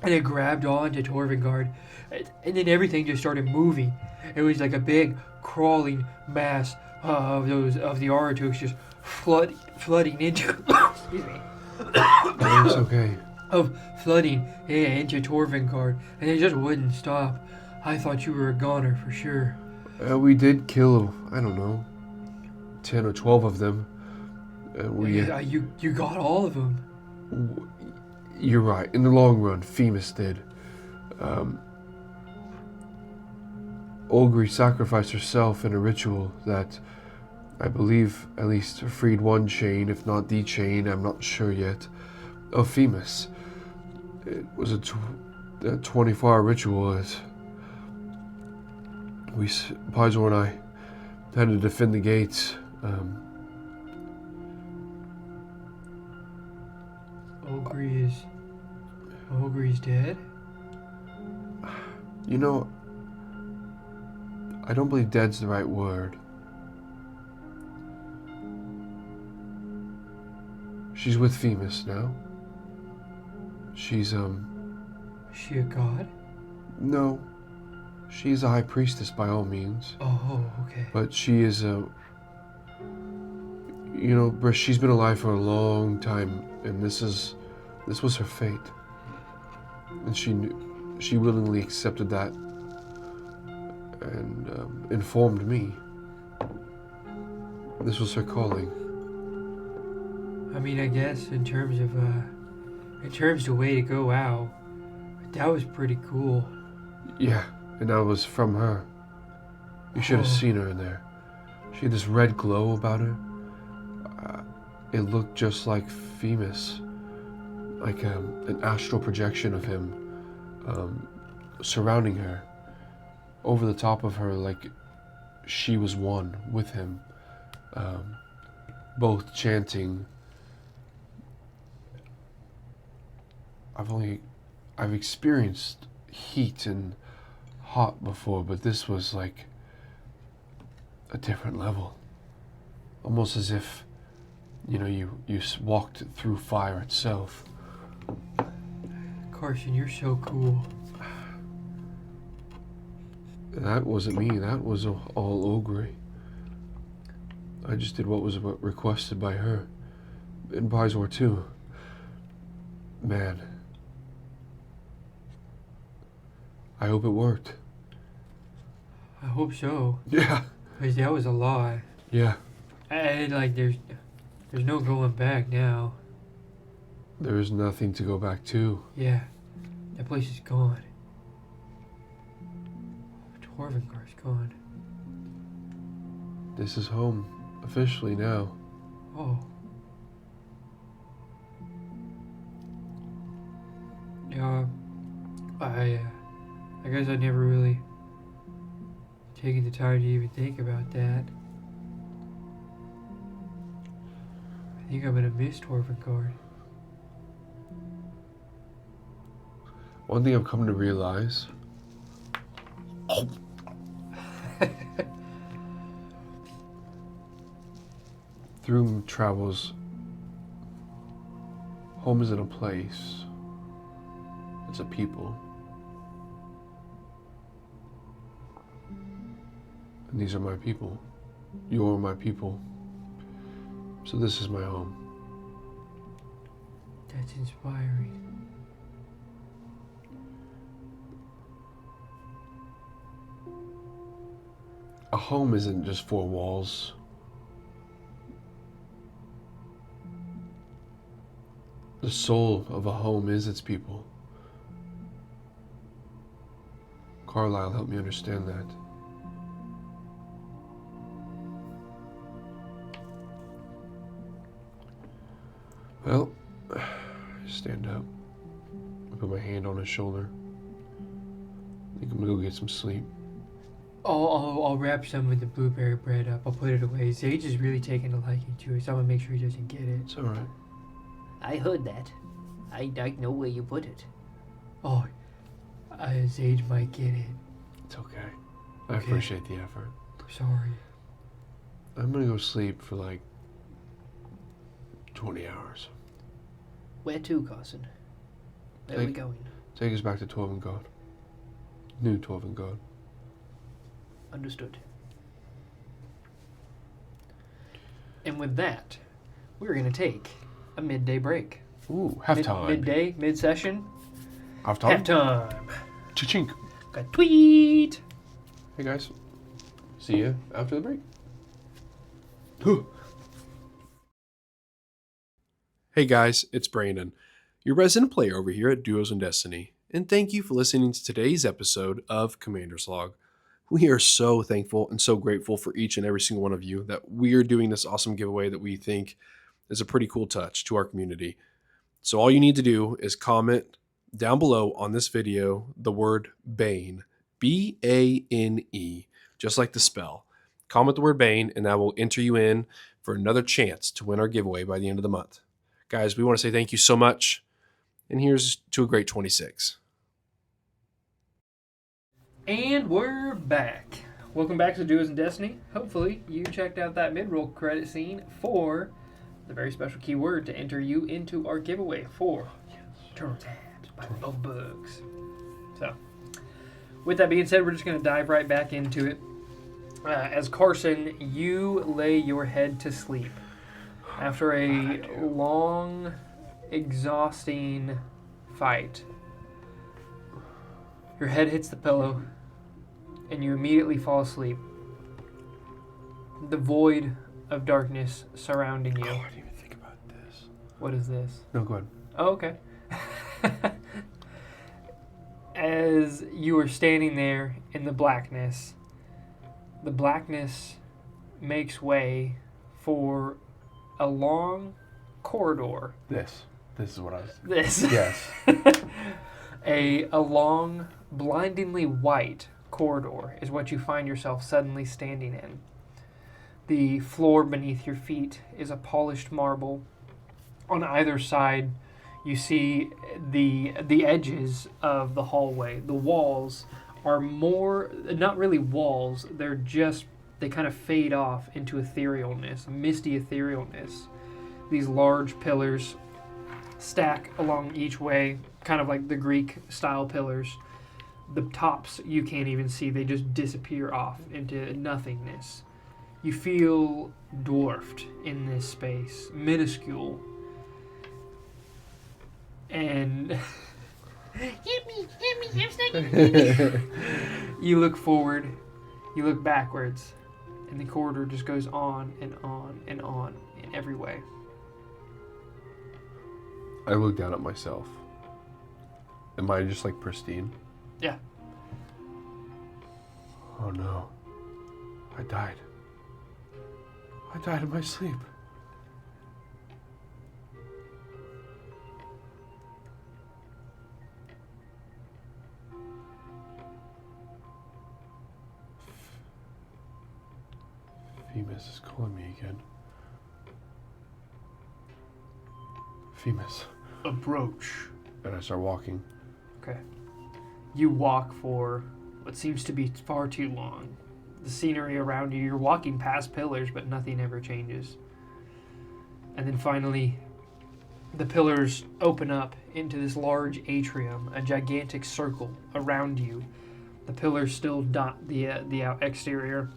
and it grabbed on to Torvengard, and then everything just started moving. It was like a big crawling mass of the Aratoks just flooding into excuse me, It's okay. of flooding into Torvengard, and it just wouldn't stop. I thought you were a goner for sure. We did kill, I don't know, 10 or 12 of them. You got all of them. You're right. In the long run, Femus did. Olgri sacrificed herself in a ritual that I believe at least freed one chain, if not the chain, I'm not sure yet, of Femus. It was a 24-hour ritual. Paizo and I had to defend the gates. Ogre's dead? You know, I don't believe dead's the right word. She's with Femus now. She's, Is she a god? No. She's a high priestess by all means. Oh, okay. But she is you know, Brish, she's been alive for a long time, and this was her fate. And she willingly accepted that and informed me. This was her calling. I mean, I guess in terms of the way to go out, that was pretty cool. Yeah, and that was from her. You should have seen her in there. She had this red glow about her. It looked just like Femus, like an astral projection of him surrounding her, over the top of her, like she was one with him, both chanting. I've experienced heat and hot before, but this was like a different level. Almost as if, you know, you walked through fire itself. Carson, you're so cool. That wasn't me. That was all Ogre. I just did what was requested by her. And Bizor too. Man. I hope it worked. I hope so. Yeah. Because that was a lot. Yeah. And like, there's no going back now. There is nothing to go back to. Yeah. That place is gone. Torvengar's gone. This is home, officially now. Oh. Yeah. I guess I never really taken the time to even think about that. I think I'm gonna miss Torvengard. One thing I've come to realize. Through travels, home isn't a place, it's a people. And these are my people. You're my people. So this is my home. That's inspiring. A home isn't just four walls. The soul of a home is its people. Carlisle helped me understand that. Well, I stand up. I put my hand on his shoulder. think I'm gonna go get some sleep. I'll wrap some of the blueberry bread up. I'll put it away. Sage is really taking a liking to it, so I'm gonna make sure he doesn't get it. It's all right. I heard that. I know where you put it. Oh, Sage might get it. It's okay. I Okay. appreciate the effort. Sorry. I'm gonna go sleep for like 20 hours. Where to, Carson? Where are we going? Take us back to 12 and God. New 12 and God. Understood. And with that, we're gonna take a midday break. Ooh, halftime. Midday, mid-session. Halftime? Halftime. Cha-chink. Got tweet. Hey guys. See you after the break. Hey guys, it's Brandon, your resident player over here at Duos and Destiny, and thank you for listening to today's episode of Commander's Log. We are so thankful and so grateful for each and every single one of you that we are doing this awesome giveaway that we think is a pretty cool touch to our community. So all you need to do is comment down below on this video the word Bane, B-A-N-E, just like the spell. Comment the word Bane, and that will enter you in for another chance to win our giveaway by the end of the month. Guys, we want to say thank you so much, and here's to a great 26. And we're back. Welcome back to Duos and Destiny. Hopefully, you checked out that mid-roll credit scene for the very special keyword to enter you into our giveaway for Turtle's Hat by Bug Bugs. So, with that being said, we're just going to dive right back into it. As Carson, you lay your head to sleep after a long, exhausting fight. Your head hits the pillow, and you immediately fall asleep. The void of darkness surrounding you. Oh, I didn't even think about this. What is this? No, go ahead. Oh, okay. As you are standing there in the blackness makes way for a long corridor. This is what I was... This. Yes. A long, blindingly white corridor is what you find yourself suddenly standing in. The floor beneath your feet is a polished marble. On either side, you see the edges of the hallway. The walls are more, not really walls, they kind of fade off into etherealness, misty etherealness. These large pillars stack along each way, kind of like the Greek-style pillars. The tops you can't even see, they just disappear off into nothingness. You feel dwarfed in this space, minuscule. And Hit me, I'm stuck. you look forward, you look backwards, and the corridor just goes on and on and on in every way. I look down at myself. Am I just like pristine? Yeah. Oh no. I died. I died in my sleep. Femus is calling me again. Femus. Approach. And I start walking. Okay. You walk for what seems to be far too long. The scenery around you, you're walking past pillars, but nothing ever changes. And then finally, the pillars open up into this large atrium, a gigantic circle around you. The pillars still dot the exterior.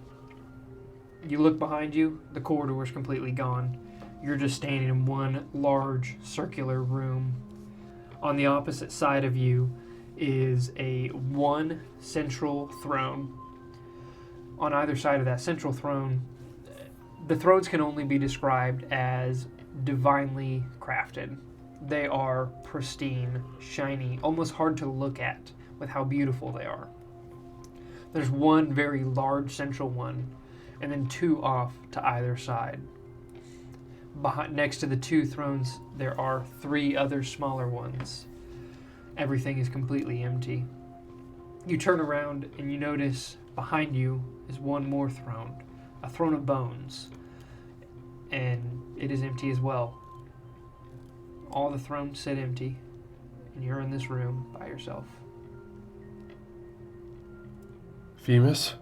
You look behind you, the corridor is completely gone. You're just standing in one large circular room. On the opposite side of you is one central throne. On either side of that central throne, the thrones can only be described as divinely crafted. They are pristine, shiny, almost hard to look at with how beautiful they are. There's one very large central one, and then two off to either side. Next to the two thrones, there are three other smaller ones. Everything is completely empty. You turn around and you notice behind you is one more throne, a throne of bones, and it is empty as well. All the thrones sit empty, and you're in this room by yourself. Femus?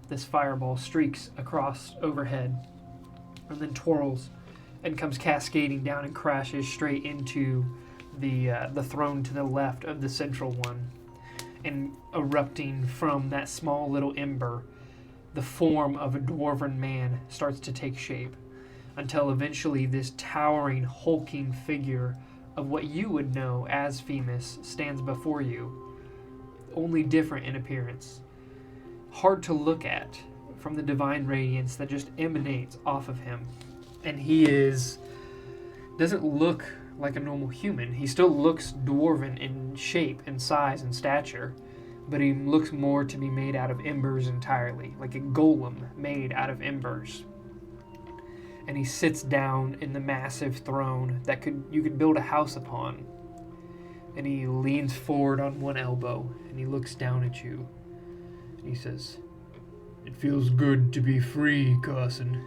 This fireball streaks across overhead and then twirls and comes cascading down and crashes straight into the throne to the left of the central one. And erupting from that small little ember, the form of a dwarven man starts to take shape until eventually this towering, hulking figure of what you would know as Femus stands before you, only different in appearance. Hard to look at from the divine radiance that just emanates off of him. And he doesn't look like a normal human. He still looks dwarven in shape and size and stature, but he looks more to be made out of embers entirely, like a golem made out of embers. And he sits down in the massive throne that you could build a house upon. And he leans forward on one elbow and he looks down at you. He says, "It feels good to be free, Carson.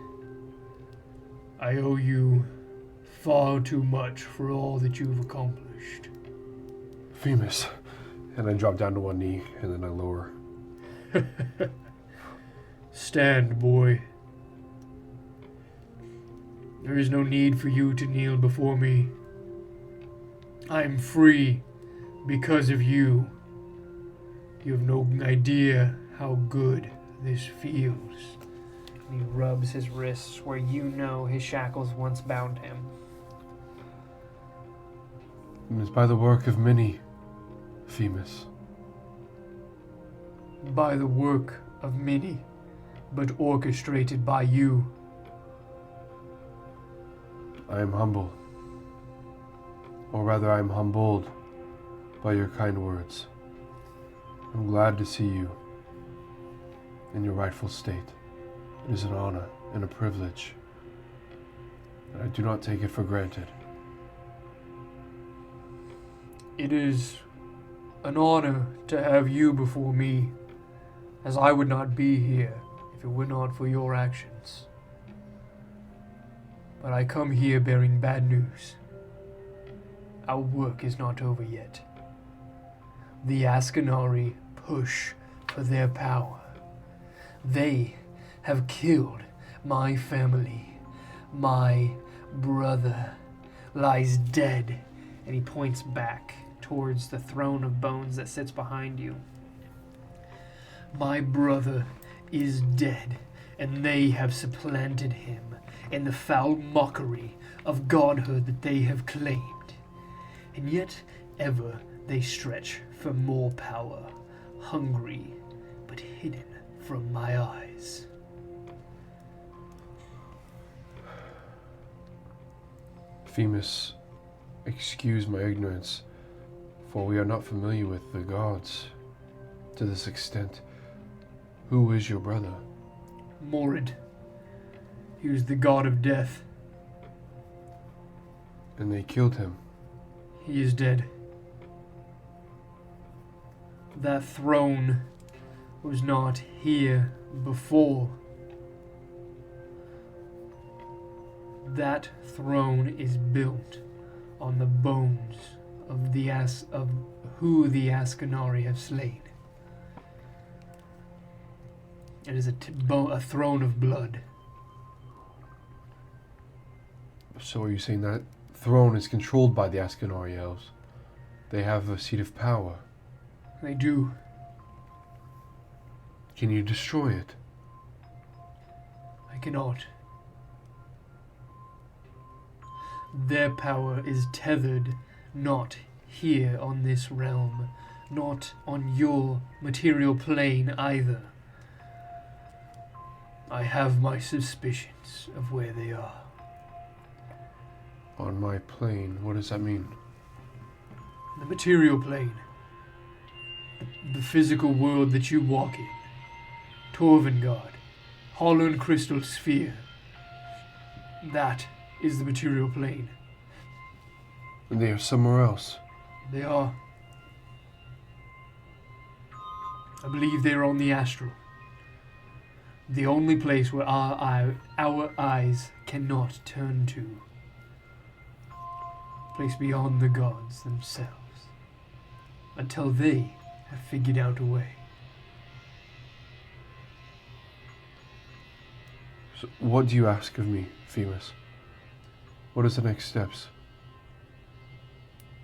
I owe you far too much for all that you've accomplished." Femus. And I drop down to one knee, and then I lower. "Stand, boy. There is no need for you to kneel before me. I am free because of you. You have no idea how good this feels." And he rubs his wrists where you know his shackles once bound him. And it's by the work of many, Femus. By the work of many, but orchestrated by you. I am humble. Or rather, I am humbled by your kind words. I'm glad to see you in your rightful state. It is an honor and a privilege, and I do not take it for granted. It is an honor to have you before me, as I would not be here if it were not for your actions. But I come here bearing bad news. Our work is not over yet. The Ascanari push for their power. They have killed my family. My brother lies dead. And he points back towards the throne of bones that sits behind you. My brother is dead, and they have supplanted him in the foul mockery of godhood that they have claimed. And yet, ever they stretch for more power, hungry, but hidden from my eyes. Femus, excuse my ignorance, for we are not familiar with the gods to this extent. Who is your brother? Morid. He was the god of death. And they killed him. He is dead. That throne was not here before. That throne is built on the bones of who the Ascanari have slain. It is a throne of blood. So are you saying that throne is controlled by the Ascanari elves? They have a seat of power. They do. Can you destroy it? I cannot. Their power is tethered not here on this realm, not on your material plane either. I have my suspicions of where they are. On my plane, what does that mean? The material plane. The physical world that you walk in. Torvengard. Hollow crystal sphere. That is the material plane. And they are somewhere else. They are. I believe they are on the astral. The only place where our eyes cannot turn to. A place beyond the gods themselves. Until they have figured out a way. So what do you ask of me, Themis? What is the next steps?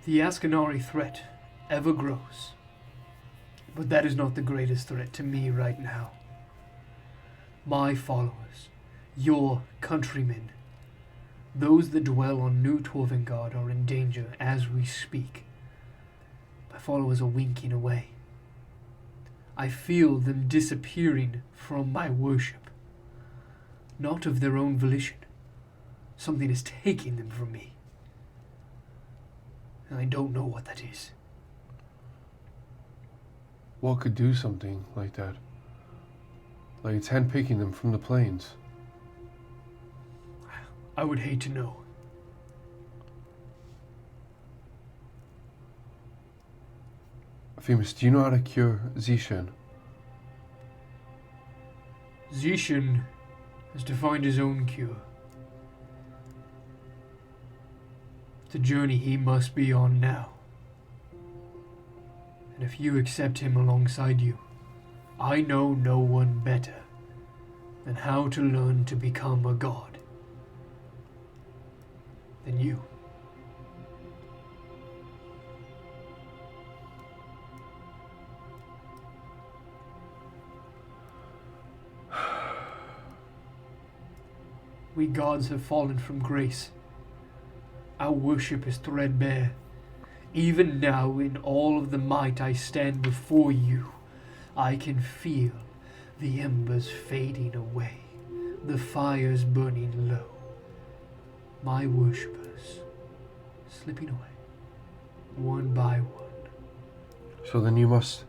The Ascanari threat ever grows. But that is not the greatest threat to me right now. My followers, your countrymen, those that dwell on New Torvengard are in danger as we speak. My followers are winking away. I feel them disappearing from my worship. Not of their own volition. Something is taking them from me. And I don't know what that is. What could do something like that? Like it's handpicking them from the plains. I would hate to know. Themis, do you know how to cure Zishan? Zishan has to find his own cure. The journey he must be on now. And if you accept him alongside you, I know no one better than how to learn to become a god than you. We gods have fallen from grace. Our worship is threadbare. Even now, in all of the might I stand before you, I can feel the embers fading away, the fires burning low. My worshippers slipping away, one by one. So then you must...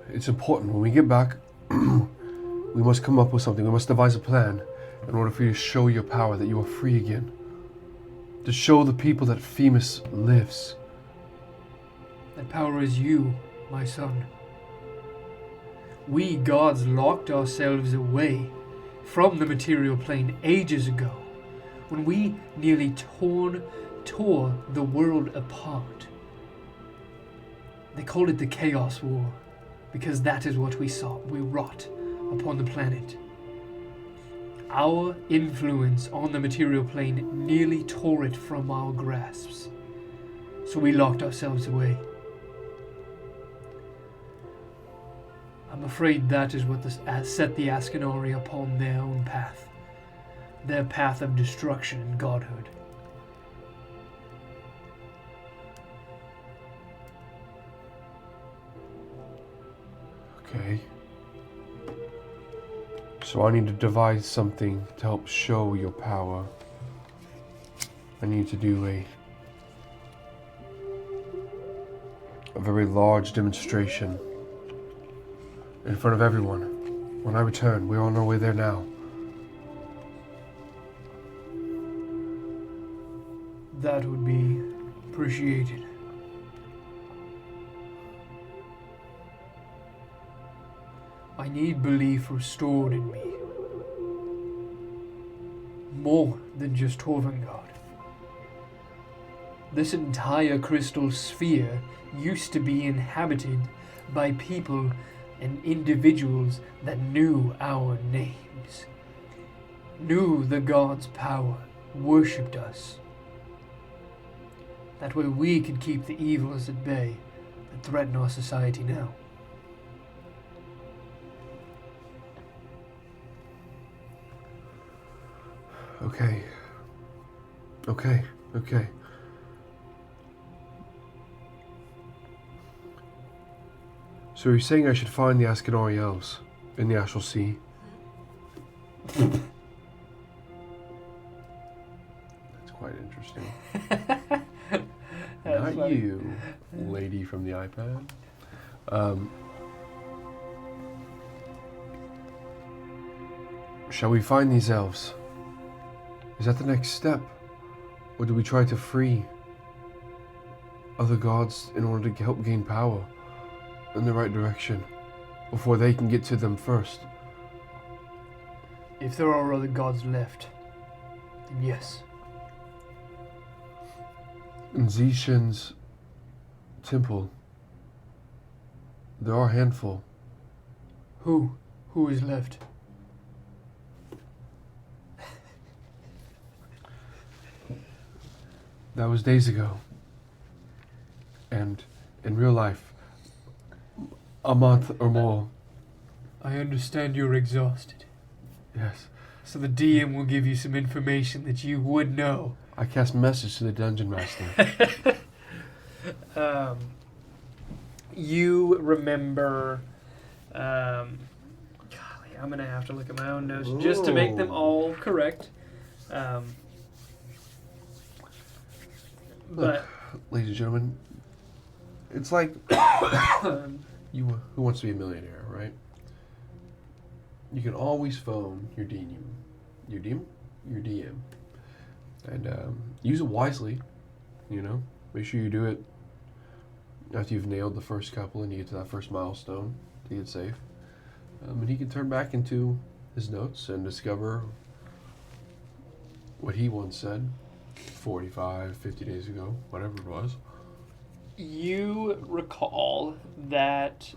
It's important, when we get back, we must come up with something. We must devise a plan in order for you to show your power, that you are free again. To show the people that Themis lives. That power is you, my son. We gods locked ourselves away from the material plane ages ago, when we nearly tore the world apart. They called it the Chaos War, because that is what we saw. We wrought upon the planet. Our influence on the material plane nearly tore it from our grasps. So we locked ourselves away. I'm afraid that is what set the Ascanari upon their own path. Their path of destruction and godhood. Okay. So I need to devise something to help show your power. I need to do a very large demonstration in front of everyone. When I return, we're on our way there now. That would be appreciated. I need belief restored in me. More than just Torvengard. This entire crystal sphere used to be inhabited by people and individuals that knew our names, knew the gods' power, worshipped us. That way we could keep the evils at bay that threaten our society now. Okay. So you're saying I should find the Ascanari elves in the Astral Sea? That's quite interesting. Not funny. you, lady from the iPad. Shall we find these elves? Is that the next step? Or do we try to free other gods in order to help gain power? in the right direction before they can get to them first. If there are other gods left, then yes. In Zishan's temple, there are a handful. Who? Who is left? That was days ago. And in real life, a month or more. I understand you're exhausted, Yes. so the DM will give you some information that you would know. I cast message to the dungeon master. You remember, golly, I'm going to have to look at my own notes just to make them all correct. Look, ladies and gentlemen, it's like you who wants to be a millionaire, right? You can always phone your DM, and use it wisely. You know, make sure you do it after you've nailed the first couple and you get to that first milestone to get safe. And he can turn back into his notes and discover what he once said 45, 50 days ago, whatever it was. You recall that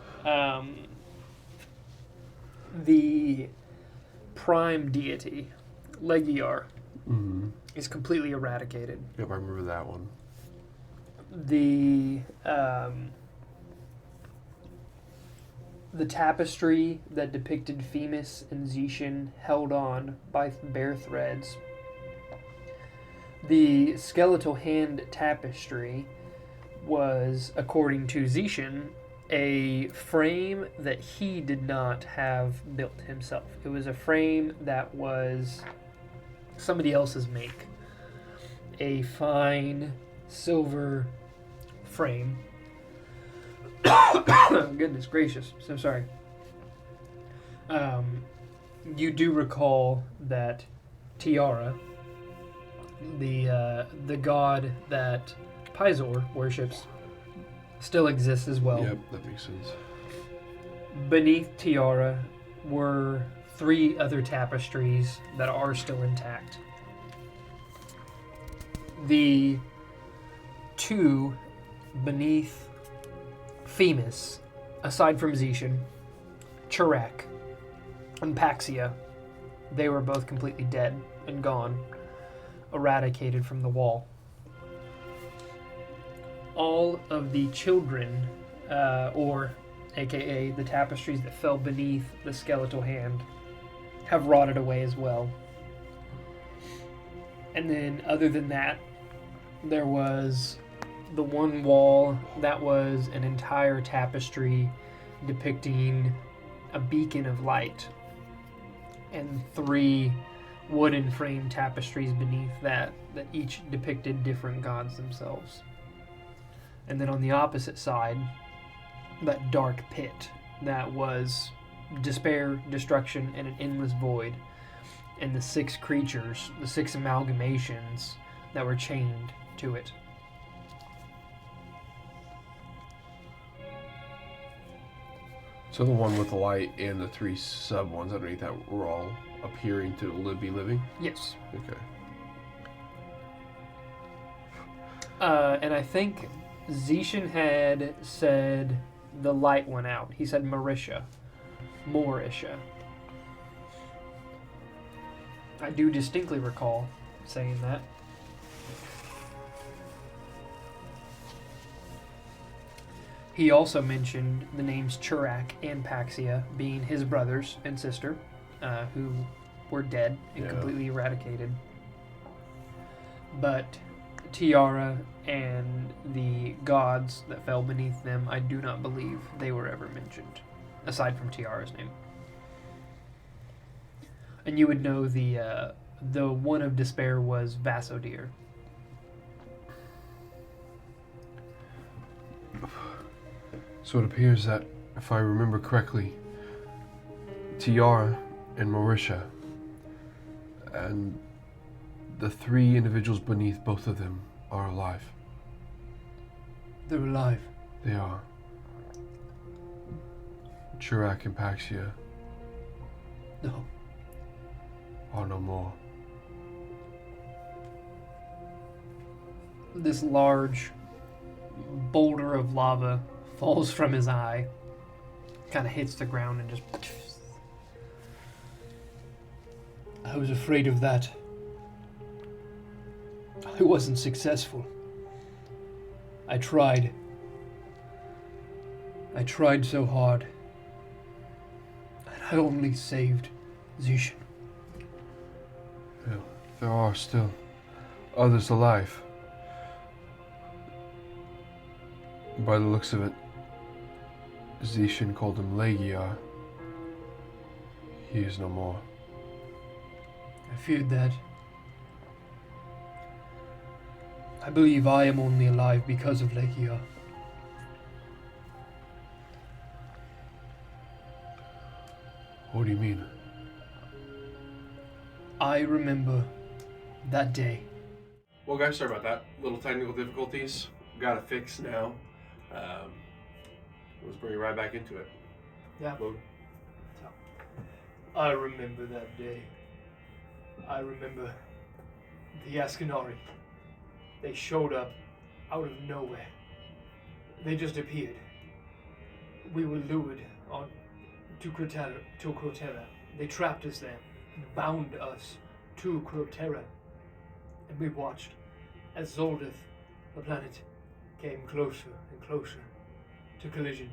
the prime deity, Legiar, is completely eradicated. Yep, I remember that one. The tapestry that depicted Themis and Zishan held on by bare threads. The skeletal hand tapestry was, according to Zishan, a frame that he did not have built himself. It was a frame that was somebody else's make. A fine silver frame. Goodness gracious, so sorry. You do recall that Tiara, the god that Pizor worships, still exists as well. Yep, that makes sense. Beneath Tiara were 3 other tapestries that are still intact. The 2 beneath Themis, aside from Zishan, Chirac, and Paxia, they were both completely dead and gone, eradicated from the wall. All of the children, or aka the tapestries that fell beneath the skeletal hand, have rotted away as well. And then, other than that, there was the one wall that was an entire tapestry depicting a beacon of light, and 3 wooden frame tapestries beneath that each depicted different gods themselves. And then on the opposite side, that dark pit that was despair, destruction, and an endless void, and the 6 creatures, the 6 amalgamations that were chained to it. So the one with the light and the 3 sub ones underneath that were all appearing to be living? Yes. Okay. And I think Zishan had said the light went out. He said Marisha. I do distinctly recall saying that. He also mentioned the names Chirac and Paxia being his brothers and sister, who were dead and completely eradicated. But Tiara and the gods that fell beneath them, I do not believe they were ever mentioned, aside from Tiara's name. And you would know the one of despair was Vasodir. So it appears that, if I remember correctly, Tiara and Marisha and the 3 individuals beneath both of them are alive. They're alive. They are. Chirac and Paxia No. are no more. This large boulder of lava falls from his eye, kind of hits the ground and just... I was afraid of that. I wasn't successful. I tried. I tried so hard. And I only saved Zishan. Well, there are still others alive. By the looks of it, Zishan called him Legiar. He is no more. I feared that. I believe I am only alive because of Legia. What do you mean? I remember that day. Well, guys, sorry about that. Little technical difficulties. Got it fixed now. Let's bring it right back into it. Yeah. Logan? I remember that day. I remember the Ascanari. They showed up out of nowhere. They just appeared. We were lured on to Crotera. They trapped us there, bound us to Crotera, and we watched as Zoldith, the planet, came closer and closer to collision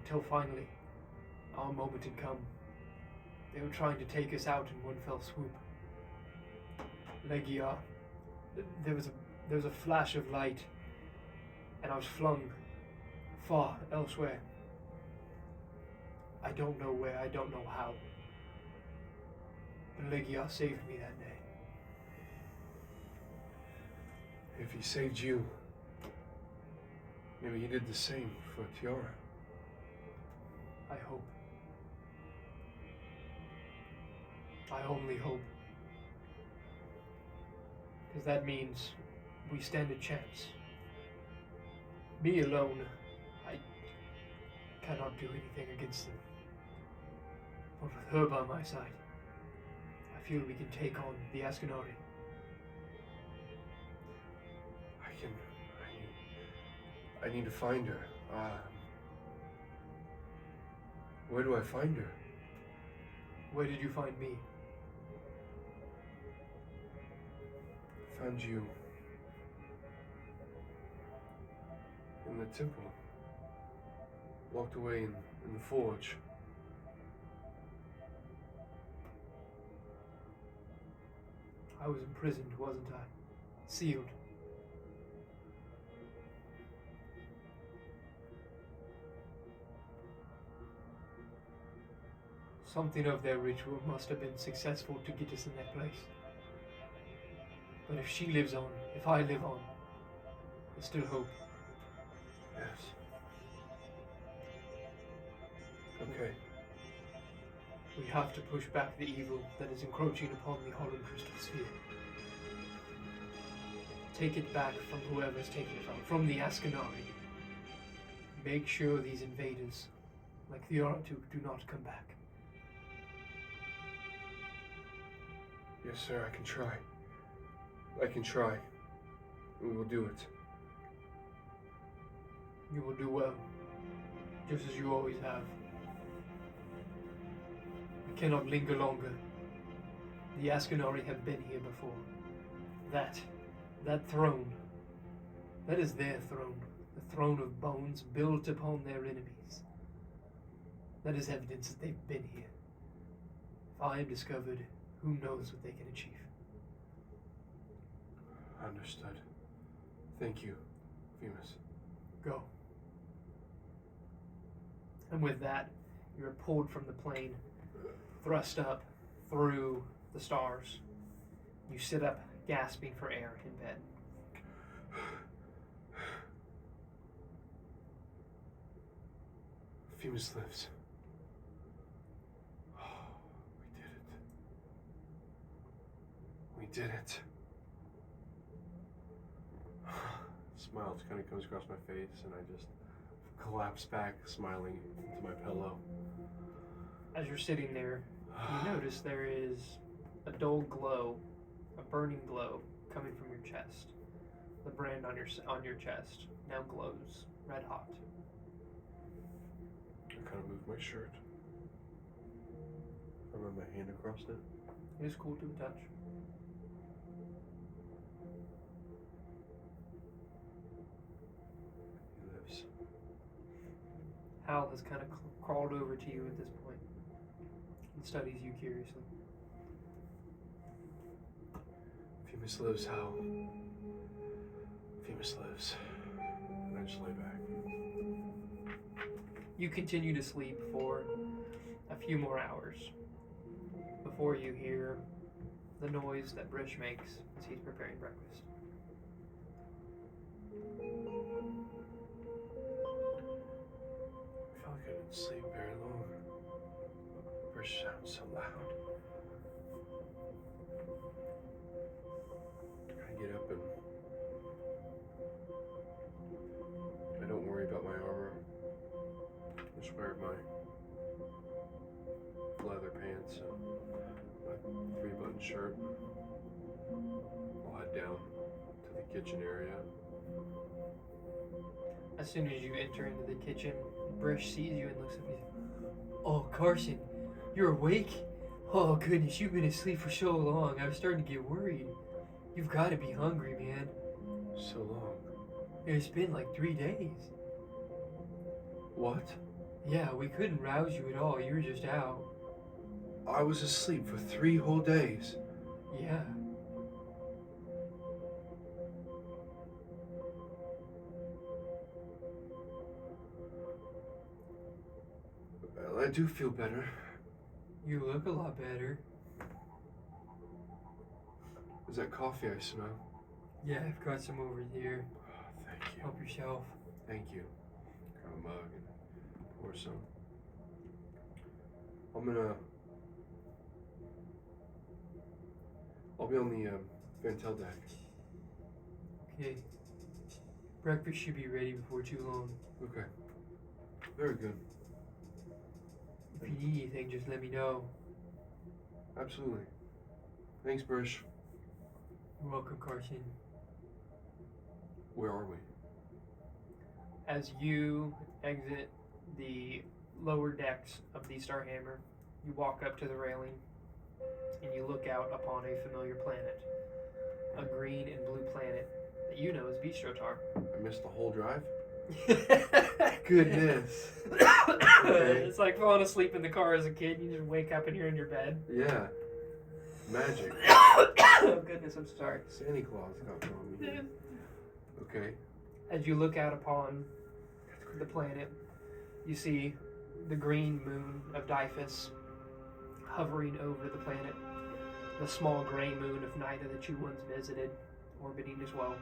until finally our moment had come. They were trying to take us out in one fell swoop. Legia, there was a flash of light, and I was flung far elsewhere. I don't know where, I don't know how. But Legia saved me that day. If he saved you, maybe he did the same for Tiara. I hope. I only hope. Because that means we stand a chance. Me alone, I cannot do anything against them. But with her by my side, I feel we can take on the Ascanari. I need to find her. Where do I find her? Where did you find me? Found you in the temple. Walked away in the forge. I was imprisoned, wasn't I? Sealed. Something of their ritual must have been successful to get us in that place. But if she lives on, if I live on, there's still hope. Yes. Okay. We have to push back the evil that is encroaching upon the Hollow Crystal Sphere. Take it back from whoever's taking it from the Ascanari. Make sure these invaders, like the Aratuk, do not come back. Yes, sir, I can try. I can try. We will do it. You will do well, just as you always have. We cannot linger longer. The Ascanari have been here before. That throne, that is their throne. The throne of bones built upon their enemies. That is evidence that they've been here. If I am discovered, who knows what they can achieve? Understood. Thank you, Femus. Go. And with that, you are pulled from the plane, thrust up through the stars. You sit up, gasping for air in bed. Femus lives. We did it. Smile kind of comes across my face, and I just collapse back, smiling into my pillow. As you're sitting there, you notice there is a dull glow, a burning glow coming from your chest. The brand on your chest now glows red hot. I kind of move my shirt. I run my hand across it. It is cool to touch. He lives. Hal has kind of crawled over to you at this point and studies you curiously. Femus lives, Hal. Femus lives. And I just lay back. You continue to sleep for a few more hours before you hear the noise that Brish makes as he's preparing breakfast. I felt like I didn't sleep very long. Brish sounds so loud. I get up and I don't worry about my armor. I just wear my leather pants and my 3-button shirt. I'll head down to the kitchen area. As soon as you enter into the kitchen, Brish sees you and looks up and says, "Oh, Carson, you're awake? Oh, goodness, you've been asleep for so long. I was starting to get worried. You've got to be hungry, man. So long. It's been like 3 days. What? Yeah, we couldn't rouse you at all. You were just out. I was asleep for 3 whole days. Yeah. Well, I do feel better. You look a lot better. Is that coffee I smell? Yeah, I've got some over here. Oh, thank you. Help yourself." Thank you. Grab a mug and pour some. I'll be on the Vantel deck. Okay. Breakfast should be ready before too long. Okay. Very good. If you need anything, just let me know. Absolutely. Thanks, Brish. You're welcome, Carson. Where are we? As you exit the lower decks of the Starhammer, you walk up to the railing and you look out upon a familiar planet. A green and blue planet that you know is Bistrotar. I missed the whole drive? Goodness. It's like falling asleep in the car as a kid. You just wake up and you're in your bed. Yeah. Magic. Oh, goodness, I'm sorry. Santa Claus got on me. Okay. As you look out upon the planet, you see the green moon of Dyphus hovering over the planet, the small gray moon of Nida that you once visited, orbiting as well.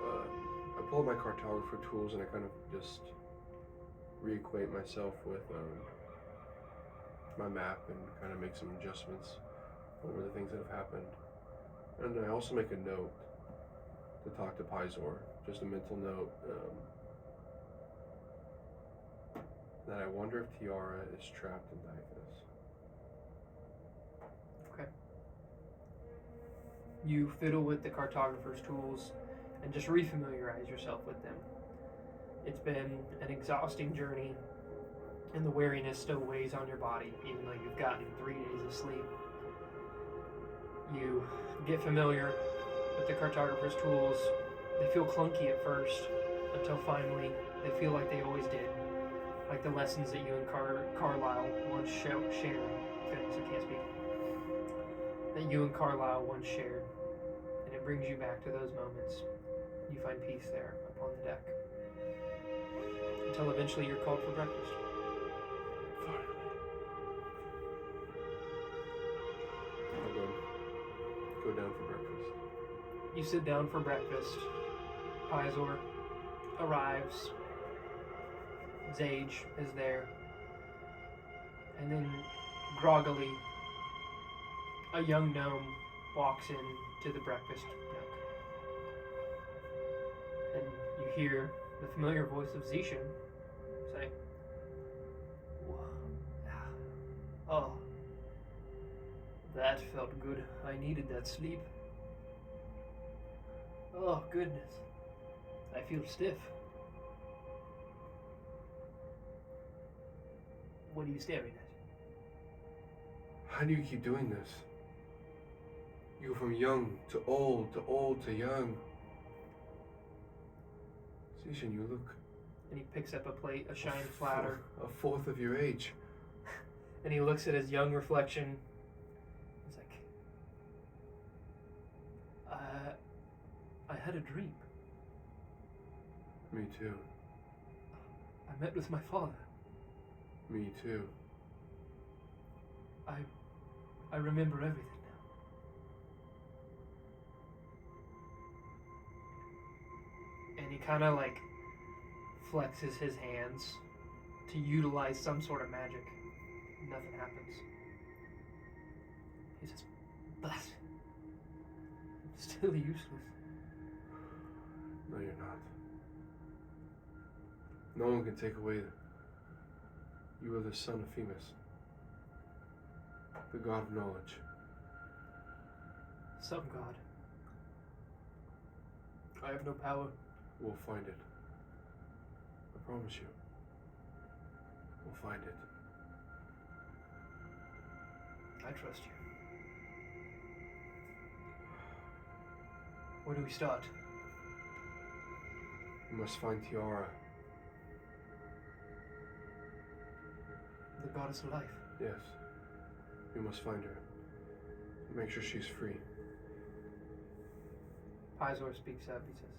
I pull out my cartographer tools and I kind of just reacquaint myself with my map and kind of make some adjustments over the things that have happened. And I also make a note to talk to Pizor, just a mental note, that I wonder if Tiara is trapped in Dyphus. Okay. You fiddle with the cartographer's tools and just refamiliarize yourself with them. It's been an exhausting journey, and the weariness still weighs on your body, even though you've gotten 3 days of sleep. You get familiar with the cartographer's tools. They feel clunky at first, until finally they feel like they always did. Like the lessons that you and Carlisle once shared. Goodness, I can't speak. That you and Carlisle once shared. And it brings you back to those moments. You find peace there upon the deck. Until eventually you're called for breakfast. Finally. I'll go down for breakfast. You sit down for breakfast. Pizor arrives. Zage is there. And then, groggily, a young gnome walks in to the breakfast nook. And you You hear the familiar voice of Zishan say, "Oh, that felt good. I needed that sleep. Oh, goodness. I feel stiff." What are you staring at? How do you keep doing this? You go from young to old to old to young. Zishan, you look And he picks up a plate, a shine platter, a fourth of your age. and he looks at his young reflection. He's like, I had a dream. Me too. I met with my father. Me too. I remember everything now. And he kind of like flexes his hands to utilize some sort of magic. Nothing happens. He says, "But I'm still useless." No, you're not. No one can take away that. You are the son of Themis, the god of knowledge. Some god. I have no power. We'll find it. I promise you. We'll find it. I trust you. Where do we start? We must find Tiara. The goddess of life. Yes. We must find her. Make sure she's free. Pizor speaks up. He says,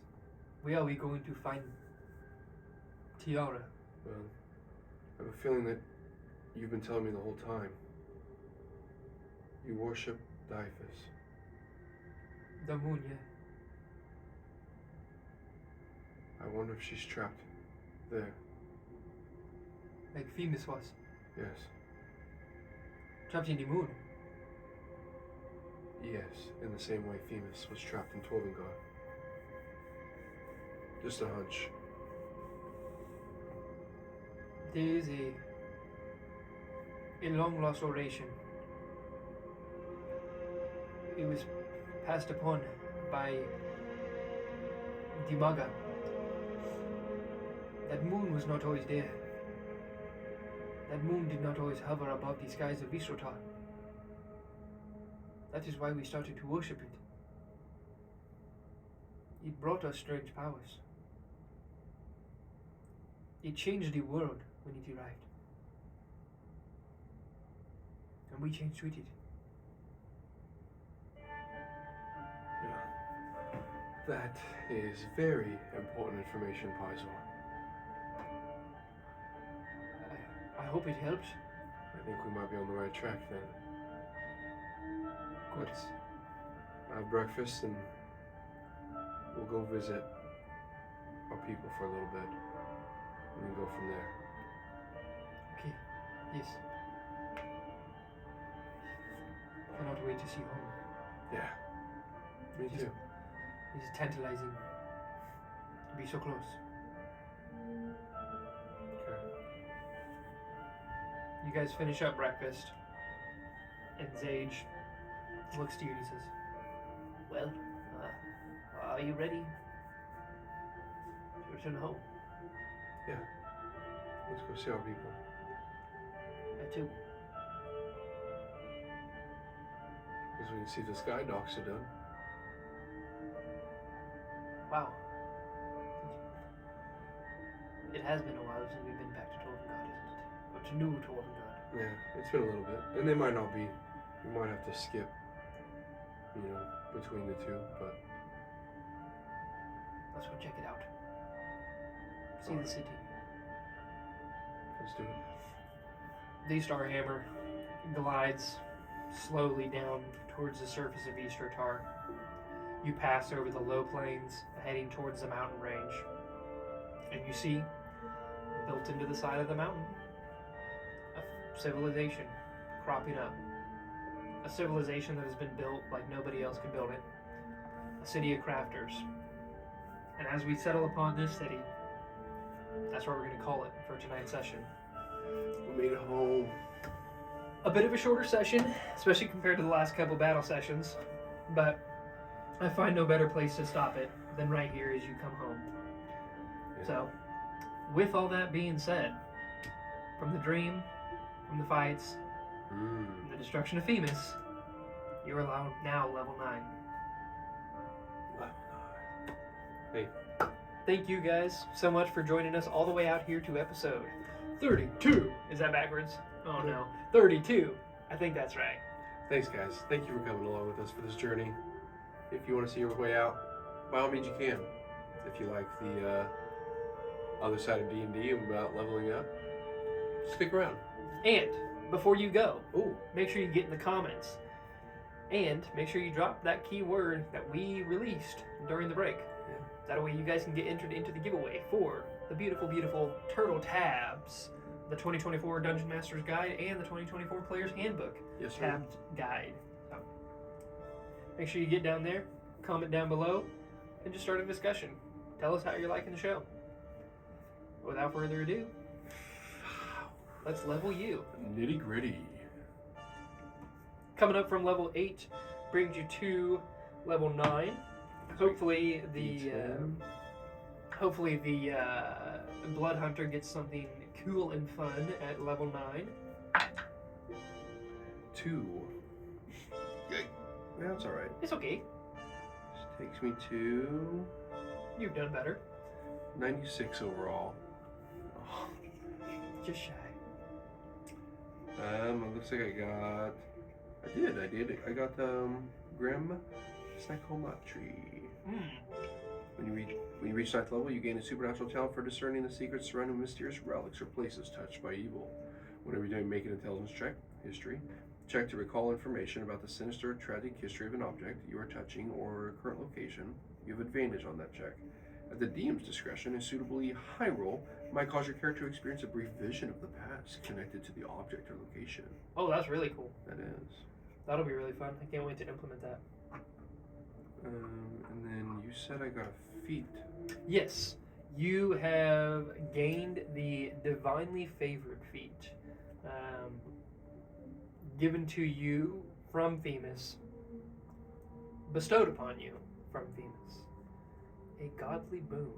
"Where are we going to find Tiara?" Well, I have a feeling that you've been telling me the whole time. You worship Diphis. The moon, yeah. I wonder if she's trapped there. Like Themis was. Yes. Trapped in the moon. Yes, in the same way Themis was trapped in Torvengard. Just a hunch. There is a long lost oration. It was passed upon by Dimaga. That moon was not always there. That moon did not always hover above the skies of Visrotar. That is why we started to worship it. It brought us strange powers. It changed the world when it arrived. And we changed with it. Yeah. That is very important information, Pizor. I hope it helps. I think we might be on the right track then. Good. Let's have breakfast and we'll go visit our people for a little bit. And then go from there. Okay. Yes. Cannot wait to see home. Yeah. Me too. It is tantalizing to be so close. Okay. You guys finish up breakfast, and Zage looks to you and he says, Well, are you ready to return home? Yeah. Let's go see our people. I too. Guess we can see the sky docks are done. Wow. It has been a while since we've been back to Torvengard, isn't it? Or to New Torvengard. Yeah, it's been a little bit. And they might not be. We might have to skip, between the two, but Let's go check it out. See the city. let's do it. the Starhammer glides slowly down towards the surface of Eastertar. You pass over the low plains, heading towards the mountain range, and you see, built into the side of the mountain, a civilization cropping up. A civilization that has been built like nobody else could build it. A city of crafters. And as we settle upon this city, that's where we're going to call it for tonight's session. We made it home. A bit of a shorter session, especially compared to the last couple battle sessions, but I find no better place to stop it than right here as you come home. Yeah. So, with all that being said, from the dream, from the fights, from the destruction of Themis, you are now level 9. Hey. Thank you guys so much for joining us all the way out here to episode 32. Is that backwards? Oh no. 32. I think that's right. Thanks, guys. Thank you for coming along with us for this journey. If you want to see your way out, by all means you can. If you like the other side of D&D about leveling up, stick around. And before you go, Ooh. make sure you get in the comments. And make sure you drop that keyword that we released during the break. Yeah. That way you guys can get entered into the giveaway for the beautiful, beautiful Turtle Tabs, the 2024 Dungeon Master's Guide, and the 2024 Player's Handbook Yes, sir. tabbed guide. So make sure you get down there, comment down below, and just start a discussion. Tell us how you're liking the show. Without further ado, let's level you. Nitty gritty. Coming up from level 8 brings you to level 9. Hopefully the Blood Hunter gets something cool and fun at level 9. 2. Yeah, that's all right. It's okay. This takes me to You've done better. 96 overall. Just shy. It looks like I did. I got Grim Psychometry. When you reach 9th level, you gain a supernatural talent for discerning the secrets surrounding mysterious relics or places touched by evil. Whenever you're doing make an intelligence check, history, check to recall information about the sinister, tragic history of an object you are touching or current location. You have advantage on that check. At the DM's discretion, a suitably high roll might cause your character to experience a brief vision of the past connected to the object or location. Oh, that's really cool. That is. That'll be really fun. I can't wait to implement that. And then you said I got a feat. Yes, you have gained the Divinely Favored feat. Given to you from Themis. Bestowed upon you from Themis. A godly boon,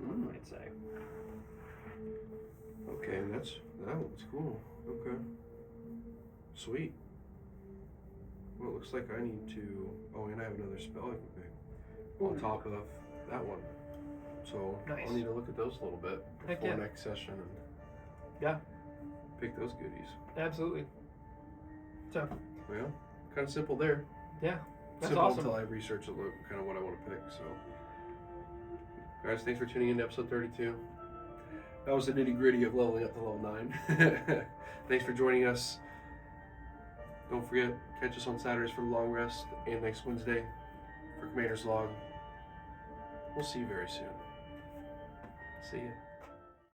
one might say. Okay, that one's cool. Okay. Sweet. Well, it looks like I need to... Oh, and I have another spell I can pick on top of that one. So Nice. I'll need to look at those a little bit Heck before yeah. next session and Yeah, pick those goodies. absolutely. So, Well, kind of simple there. yeah, that's Simple awesome. until I research a little, kind of what I want to pick. So, guys, thanks for tuning in to episode 32. That was the nitty gritty of leveling up to level 9. Thanks for joining us. Don't forget, catch us on Saturdays for the long rest and next Wednesday for Commander's Log. We'll see you very soon. See ya.